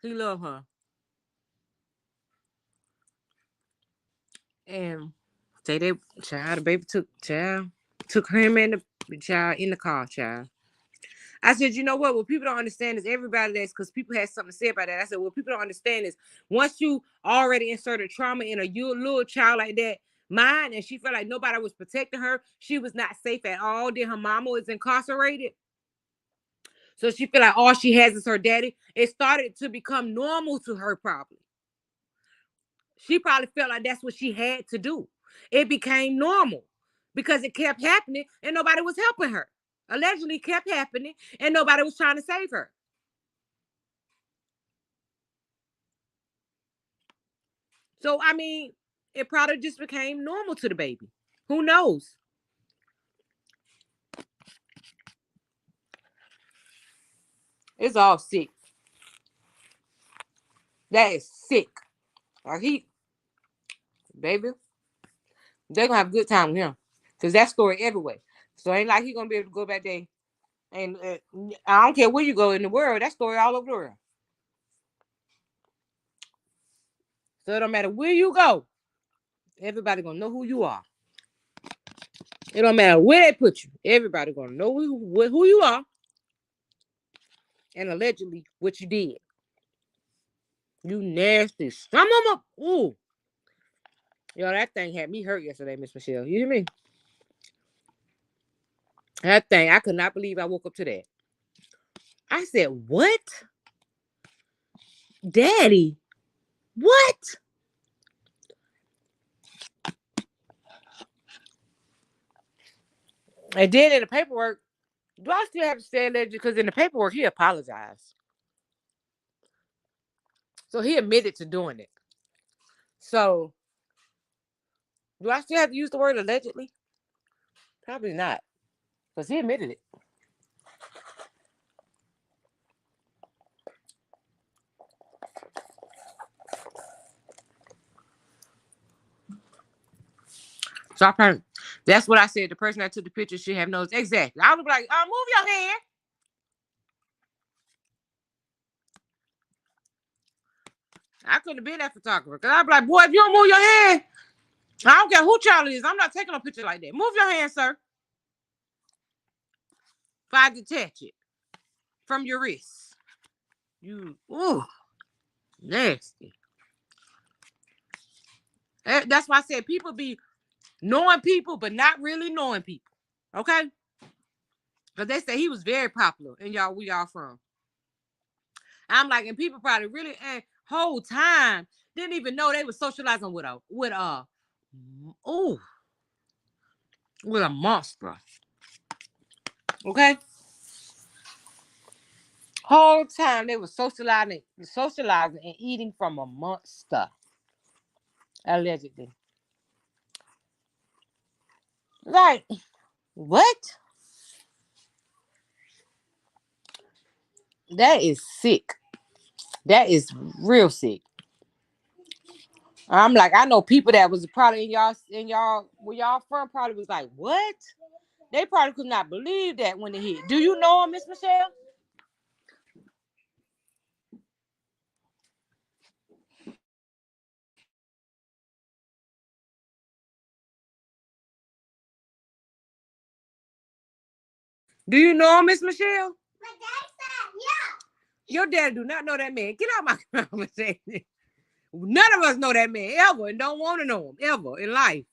he loved her. And say they child, the baby took him and the child in the car, child. I said, you know what people don't understand is everybody that's because people had something to say about that. I said, what people don't understand is once you already inserted trauma in a little child like that, mine, and she felt like nobody was protecting her. She was not safe at all. Then her mama was incarcerated. So she feel like all she has is her daddy. It started to become normal to her probably. She probably felt like that's what she had to do. It became normal because it kept happening and nobody was helping her. Allegedly kept happening and nobody was trying to save her. So, I mean, it probably just became normal to the baby. Who knows? It's all sick. That is sick. Like baby, they're gonna have a good time with him. Cause that story everywhere. So it ain't like he gonna be able to go back there. And I don't care where you go in the world, that story all over the world. So it don't matter where you go, everybody gonna know who you are. It don't matter where they put you. Everybody gonna know who you are, and allegedly what you did. You nasty. Some of them. Ooh, yo, that thing had me hurt yesterday, Miss Michelle. You hear me? That thing, I could not believe I woke up to that. I said, "What, Daddy? What?" And then in the paperwork, do I still have to say allegedly? Because in the paperwork, he apologized. So he admitted to doing it. So do I still have to use the word allegedly? Probably not. Because he admitted it. So that's what I said. The person that took the picture should have knows exactly. I was like, move your hand. I couldn't have been that photographer. Because I'd be like, boy, if you don't move your hand, I don't care who child it is. I'm not taking a picture like that. Move your hand, sir. If I detach it from your wrist. Ooh, nasty. That's why I said people be knowing people, but not really knowing people. Okay? Because they say he was very popular in y'all, where y'all from. I'm like, and people probably really and whole time didn't even know they were socializing ooh, with a monster. Okay? Whole time they were socializing and eating from a monster. Allegedly. Like, what? That is sick. That is real sick. I'm like, I know people that was probably in y'all where y'all from probably was like, what? They probably could not believe that when it hit. Do you know him, Miss Michelle? Do you know him, Miss Michelle? My dad said, yeah. Your dad do not know that man. Get out my conversation. None of us know that man ever and don't want to know him ever in life.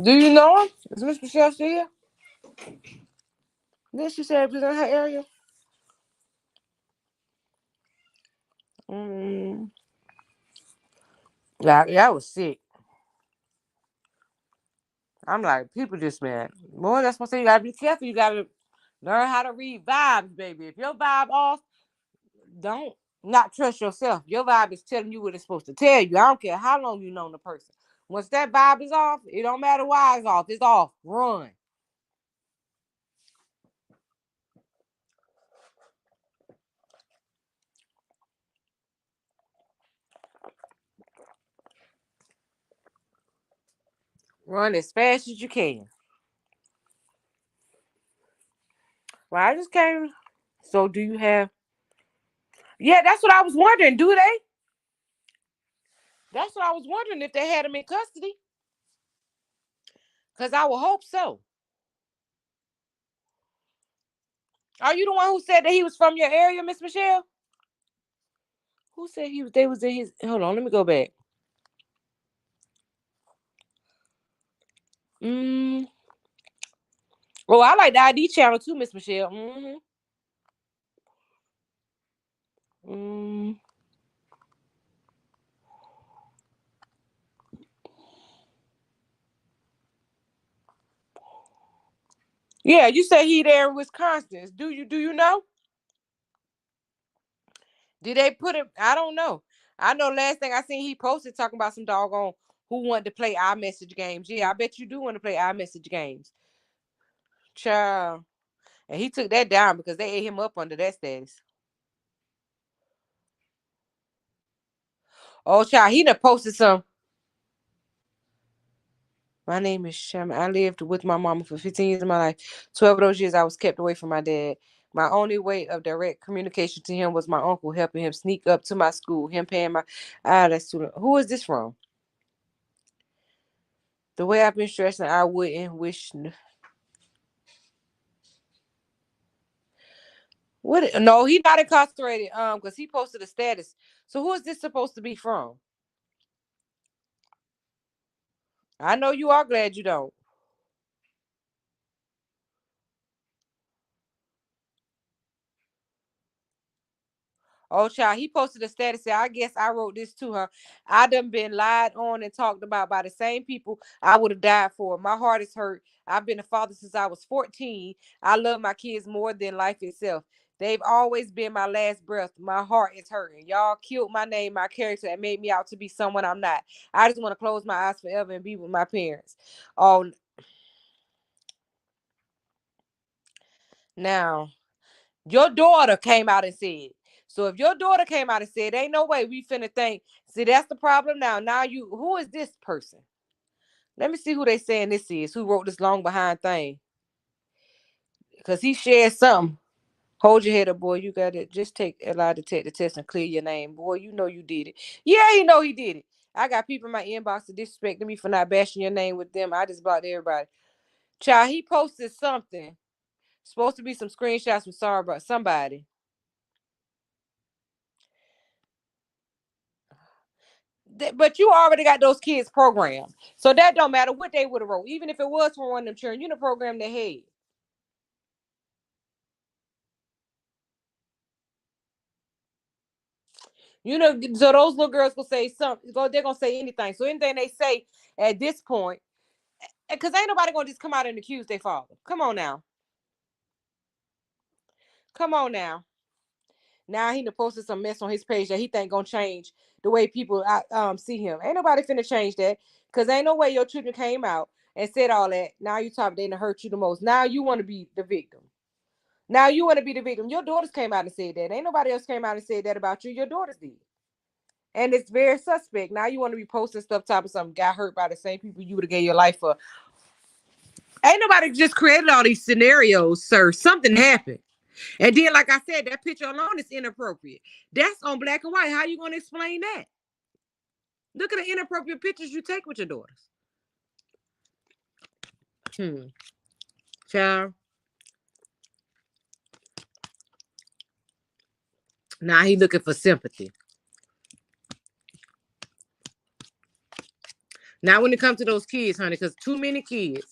Do you know him? Is Miss Michelle still here? Then she said it was in her area. Mm. Yeah, I was sick. I'm like, people just man. Boy, that's what I say. You gotta be careful. You gotta Learn how to read vibes, baby. If your vibe off, don't not trust yourself. Your vibe is telling you what it's supposed to tell you. I don't care how long you know the person. Once that vibe is off, it don't matter why it's off. It's off. Run. Run as fast as you can. Well, I just came. So do you have? Yeah, that's what I was wondering. Do they? That's what I was wondering if they had him in custody. Cause I would hope so. Are you the one who said that he was from your area, Miss Michelle? Who said he was? They was in his. Hold on, let me go back. Mm. Oh, I like the ID channel too, Miss Michelle. Mm-hmm. Mm. Yeah, you say he there in Wisconsin. Do you know? Did they put him? I don't know. I know last thing I seen he posted talking about some doggone who wanted to play iMessage games. Yeah, I bet you do want to play iMessage games. Child. And he took that down because they ate him up under that status. Oh, child, he done posted some. My name is Sherman. I lived with my mama for 15 years of my life. 12 of those years I was kept away from my dad. My only way of direct communication to him was my uncle helping him sneak up to my school, him paying my that's student. Who is this from? The way I've been stressing, I wouldn't wish. What? No, he not incarcerated. Because he posted a status. So who is this supposed to be from? I know you are glad you don't. Oh, child, he posted a status. Said, I guess I wrote this to her. I done been lied on and talked about by the same people I would have died for. My heart is hurt. I've been a father since I was 14. I love my kids more than life itself. They've always been my last breath. My heart is hurting. Y'all killed my name, my character, and made me out to be someone I'm not. I just want to close my eyes forever and be with my parents. Oh, now your daughter came out and said. So if your daughter came out and said, ain't no way we finna think. See, that's the problem now. Now who is this person? Let me see who they saying this is. Who wrote this long behind thing? Because he shared something. Hold your head up, boy. You got it. Just take a lie detector test and clear your name. Boy, you know you did it. Yeah, you know he did it. I got people in my inbox that disrespecting me for not bashing your name with them. I just blocked everybody. Child, he posted something. Supposed to be some screenshots from sorry about somebody. But you already got those kids programmed. So that don't matter what they would have wrote. Even if it was from one of them children, you know program their head. You know, so those little girls will say something. They're gonna say anything. So anything they say at this point, because ain't nobody gonna just come out and accuse their father. Come on now. Come on now. Now he done posted some mess on his page that he think gonna change the way people see him. Ain't nobody finna change that. Cause ain't no way your children came out and said all that. Now you talk they done hurt you the most. Now you want to be the victim. Now you want to be the victim. Your daughters came out and said that. Ain't nobody else came out and said that about you. Your daughters did. And it's very suspect. Now you want to be posting stuff talking something got hurt by the same people you would have gave your life for. Ain't nobody just created all these scenarios, sir. Something happened. And then, like I said, that picture alone is inappropriate. That's on black and white. How you going to explain that? Look at the inappropriate pictures you take with your daughters. Hmm. Child. Now he looking for sympathy. Now when it comes to those kids, honey, because too many kids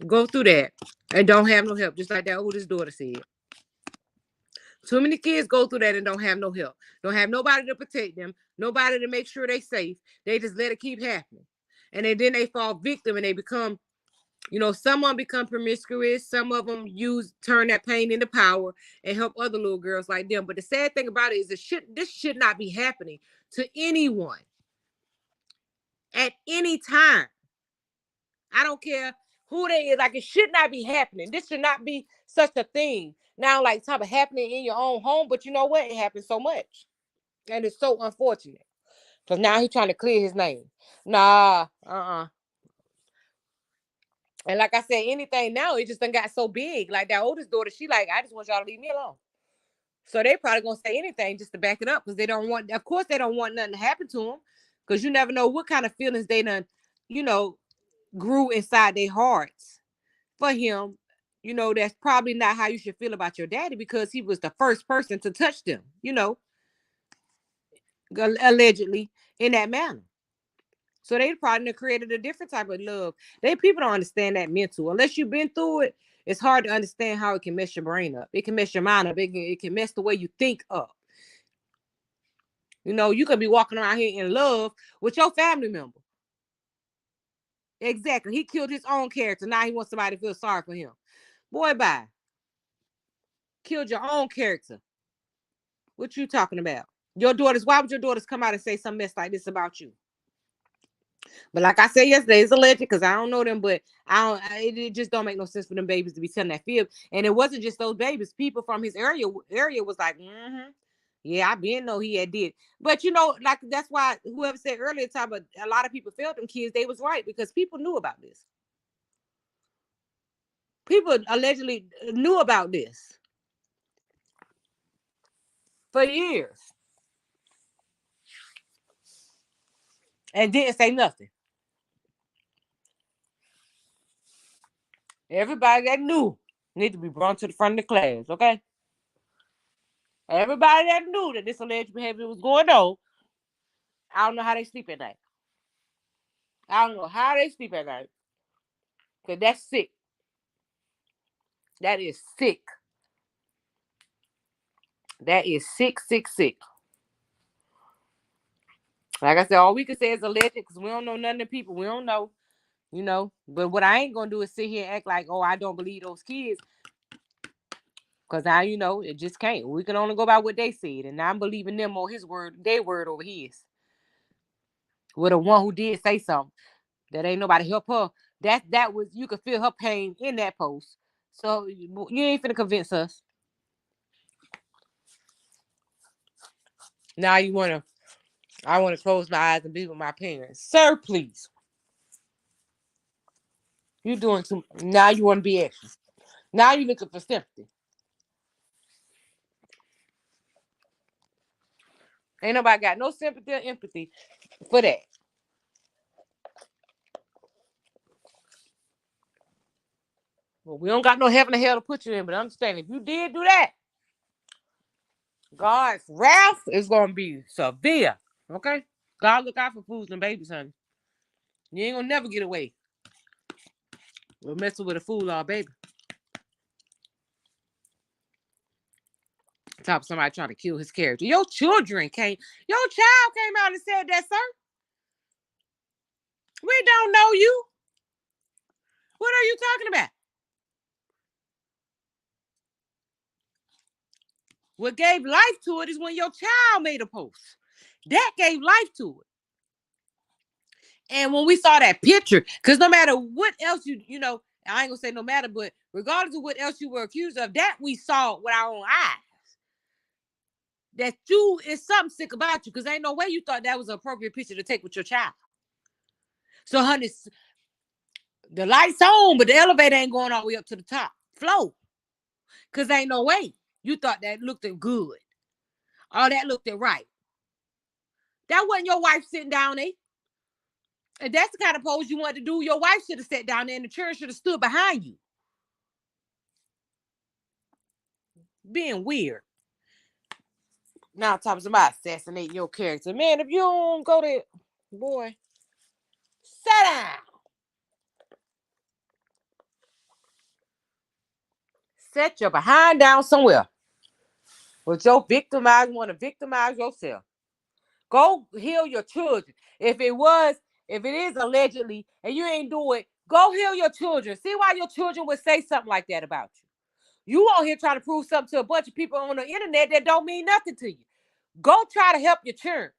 go through that and don't have no help, just like that oldest daughter said. Too many kids go through that and don't have no help. Don't have nobody to protect them, nobody to make sure they safe. They just let it keep happening. And then they fall victim and they become Some of them become promiscuous. Some of them turn that pain into power and help other little girls like them. But the sad thing about it is this should not be happening to anyone at any time. I don't care who they is. Like, it should not be happening. This should not be such a thing. Now, like, type of happening in your own home, but you know what? It happens so much. And it's so unfortunate. Because now he's trying to clear his name. Nah, And like I said, anything now, it just done got so big. Like that oldest daughter, she like, I just want y'all to leave me alone. So they probably gonna say anything just to back it up because they don't want, of course, they don't want nothing to happen to them because you never know what kind of feelings they done, you know, grew inside their hearts for him. That's probably not how you should feel about your daddy because he was the first person to touch them, allegedly in that manner. So they probably created a different type of love. People don't understand that mental. Unless you've been through it, it's hard to understand how it can mess your brain up. It can mess your mind up. It can mess the way you think up. You could be walking around here in love with your family member. Exactly. He killed his own character. Now he wants somebody to feel sorry for him. Boy, bye. Killed your own character. What you talking about? Why would your daughters come out and say some mess like this about you? But like I said yesterday, it's alleged because I don't know them, but it just don't make no sense for them babies to be telling that fib. And it wasn't just those babies. People from his area was like, yeah, I been know he had did. But like that's why whoever said earlier, time, but a lot of people felt them kids, they was right because people knew about this. People allegedly knew about this for years and didn't say nothing. Everybody that knew need to be brought to the front of the class, okay? Everybody that knew that this alleged behavior was going on, I don't know how they sleep at night. I don't know how they sleep at night. Because that's sick. That is sick. That is sick, sick, sick. Like I said, all we can say is alleged because we don't know none of the people. We don't know, But what I ain't going to do is sit here and act like, oh, I don't believe those kids. Because it just can't. We can only go by what they said. And I'm believing them on his word, their word over his. With the one who did say something. That ain't nobody help her. That was, you could feel her pain in that post. So you ain't finna convince us. Now I want to close my eyes and be with my parents. Sir, please. You doing too. Now you want to be extra. Now you looking for sympathy. Ain't nobody got no sympathy or empathy for that. Well, we don't got no heaven or hell to put you in, but understand if you did do that, God's wrath is gonna be severe. Okay? God look out for fools and babies, honey. You ain't gonna never get away with messing with a fool or a baby. Top of somebody trying to kill his character. Your child came out and said that, sir. We don't know you. What are you talking about? What gave life to it is when your child made a post. That gave life to it. And when we saw that picture, because no matter what else I ain't gonna say no matter, but regardless of what else you were accused of, that we saw with our own eyes. That is something sick about you, because ain't no way you thought that was an appropriate picture to take with your child. So, honey, the lights on, but the elevator ain't going all the way up to the top floor. Because ain't no way you thought that looked good. All that looked right. That wasn't your wife sitting down there. If that's the kind of pose you wanted to do, your wife should have sat down there and the church should have stood behind you. Being weird. Now I'm talking about assassinating your character. Man, if you don't go there, boy, sit down. Set your behind down somewhere. But your victimizing, want to victimize yourself. Go heal your children. If it is allegedly and you ain't do it, Go heal your children. See why your children would say something like that about you. You out here trying to prove something to a bunch of people on the internet that don't mean nothing to you. Go try to help your children.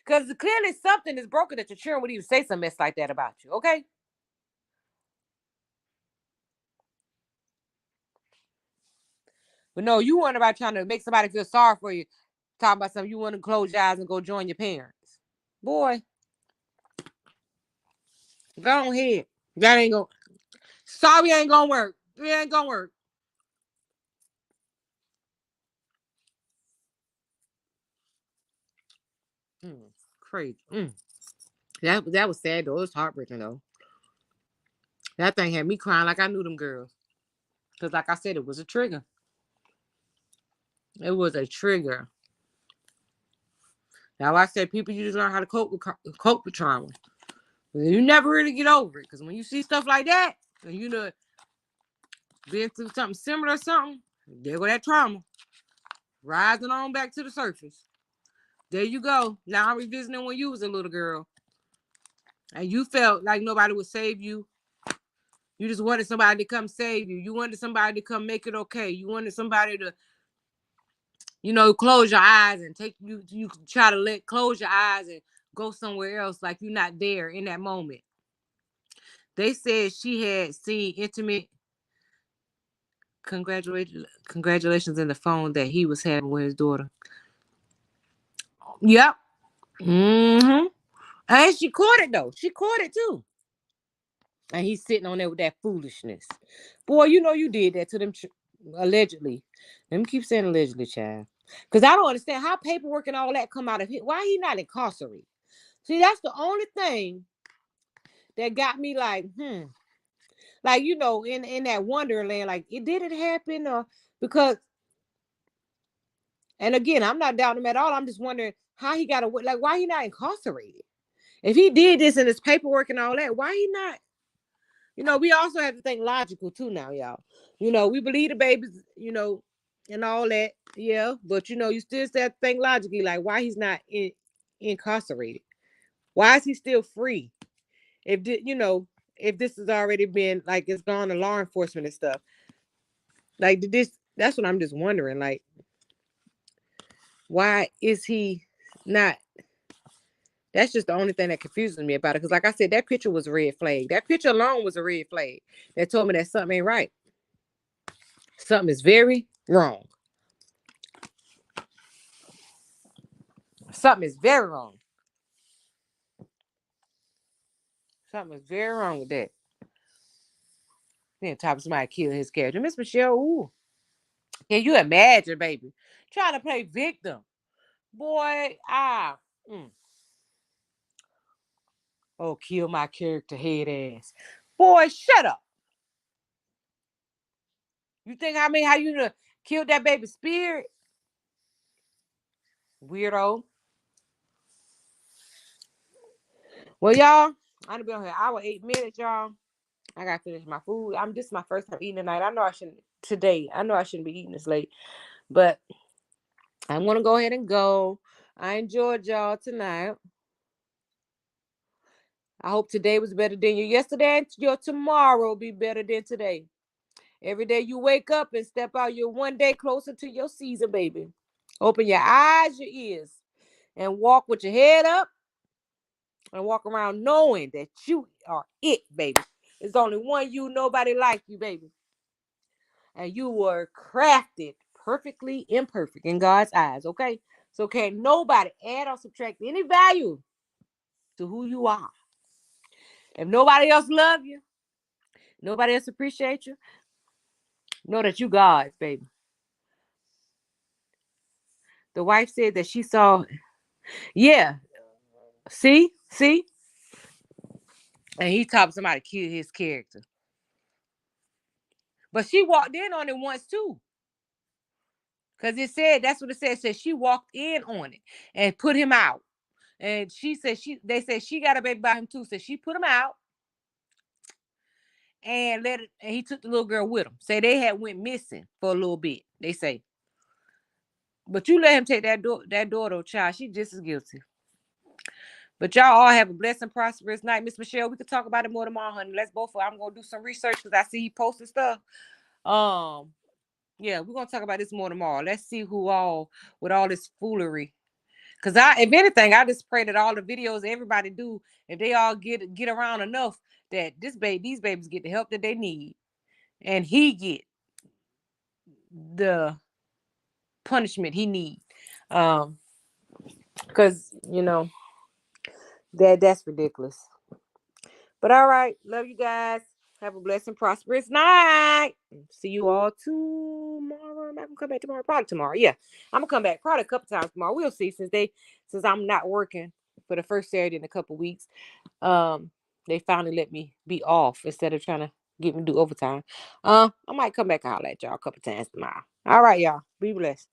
Because clearly something is broken that your children would even say some mess like that about you, okay? But no, you weren't about trying to make somebody feel sorry for you. Talking about something, you want to close your eyes and go join your parents. Boy, go ahead. That ain't gonna, sorry, ain't gonna work. It ain't gonna work. Crazy. That was sad though. It was heartbreaking though. That thing had me crying like I knew them girls. Because like I said, it was a trigger. It was a trigger. Now I said people, you just learn how to cope with trauma. You never really get over it. Because when you see stuff like that, and you know, being through something similar or something, there go that trauma. Rising on back to the surface. There you go. Now I'm revisiting when you was a little girl. And you felt like nobody would save you. You just wanted somebody to come save you. You wanted somebody to come make it okay. You wanted somebody to, close your eyes and take you. You try to close your eyes and go somewhere else like you're not there in that moment. They said she had seen intimate congratulations in the phone that he was having with his daughter. Yep. Mm-hmm. And she caught it though. She caught it too. And he's sitting on there with that foolishness. Boy, you did that to them allegedly. Let me keep saying allegedly, child. Because I don't understand how paperwork and all that come out of here. Why he not incarcerated? See, that's the only thing that got me like, like, in that wonderland, like, did it happen? Or because, and again, I'm not doubting him at all. I'm just wondering how he got away. Like, why he not incarcerated? If he did this in his paperwork and all that, why he not? We also have to think logical too now, y'all. We believe the babies, and all that. Yeah, but you still have to think logically, like why he's not incarcerated. Why is he still free? If this has already been like it's gone to law enforcement and stuff. Like did this? That's what I'm just wondering. Like, why is he not? That's just the only thing that confuses me about it. Because, like I said, that picture was a red flag. That picture alone was a red flag that told me that something ain't right. Something is very wrong. Something is very wrong. Something is very wrong with that. Then top of somebody kill his character. Miss Michelle, ooh. Can you imagine, baby? Trying to play victim. Boy, mm. Oh, kill my character head ass. Boy, shut up. You think how you killed that baby spirit? Weirdo. Well, y'all, I've been on here hour 8 minutes, y'all. I gotta finish my food. This is my first time eating tonight. I know I shouldn't today. I know I shouldn't be eating this late, but I'm gonna go ahead and go. I enjoyed y'all tonight. I hope today was better than your yesterday, and your tomorrow will be better than today. Every day you wake up and step out, you're one day closer to your season, baby. Open your eyes, your ears, and walk with your head up and walk around knowing that you are it, baby. There's only one you, nobody like you, baby. And you were crafted perfectly imperfect in God's eyes, okay? So can't nobody add or subtract any value to who you are. If nobody else love you, nobody else appreciate you, know that you God's, baby. The wife said that she saw, yeah, see? And he told somebody kill his character. But she walked in on it once too. Because that's what it said. It said she walked in on it and put him out. And they said she got a baby by him too. So she put him out and and he took the little girl with him. Say they had went missing for a little bit. They say. But you let him take that daughter, child, she just as guilty. But y'all all have a blessed and prosperous night. Miss Michelle, we could talk about it more tomorrow, honey. Let's both. I'm gonna do some research because I see you posting stuff. Um, yeah, we're gonna talk about this more tomorrow. Let's see who all with all this foolery. Cause if anything, I just pray that all the videos everybody do, if they all get around enough, that these babies get the help that they need, and he get the punishment he need. Um, cause that's ridiculous. But all right, love you guys. Have a blessed and prosperous night. See you all tomorrow. I'm gonna come back tomorrow. Probably tomorrow. Yeah, I'm gonna come back probably a couple times tomorrow. We'll see since I'm not working for the first Saturday in a couple weeks. They finally let me be off instead of trying to get me to do overtime. I might come back and holler at y'all a couple times tomorrow. All right, y'all. Be blessed.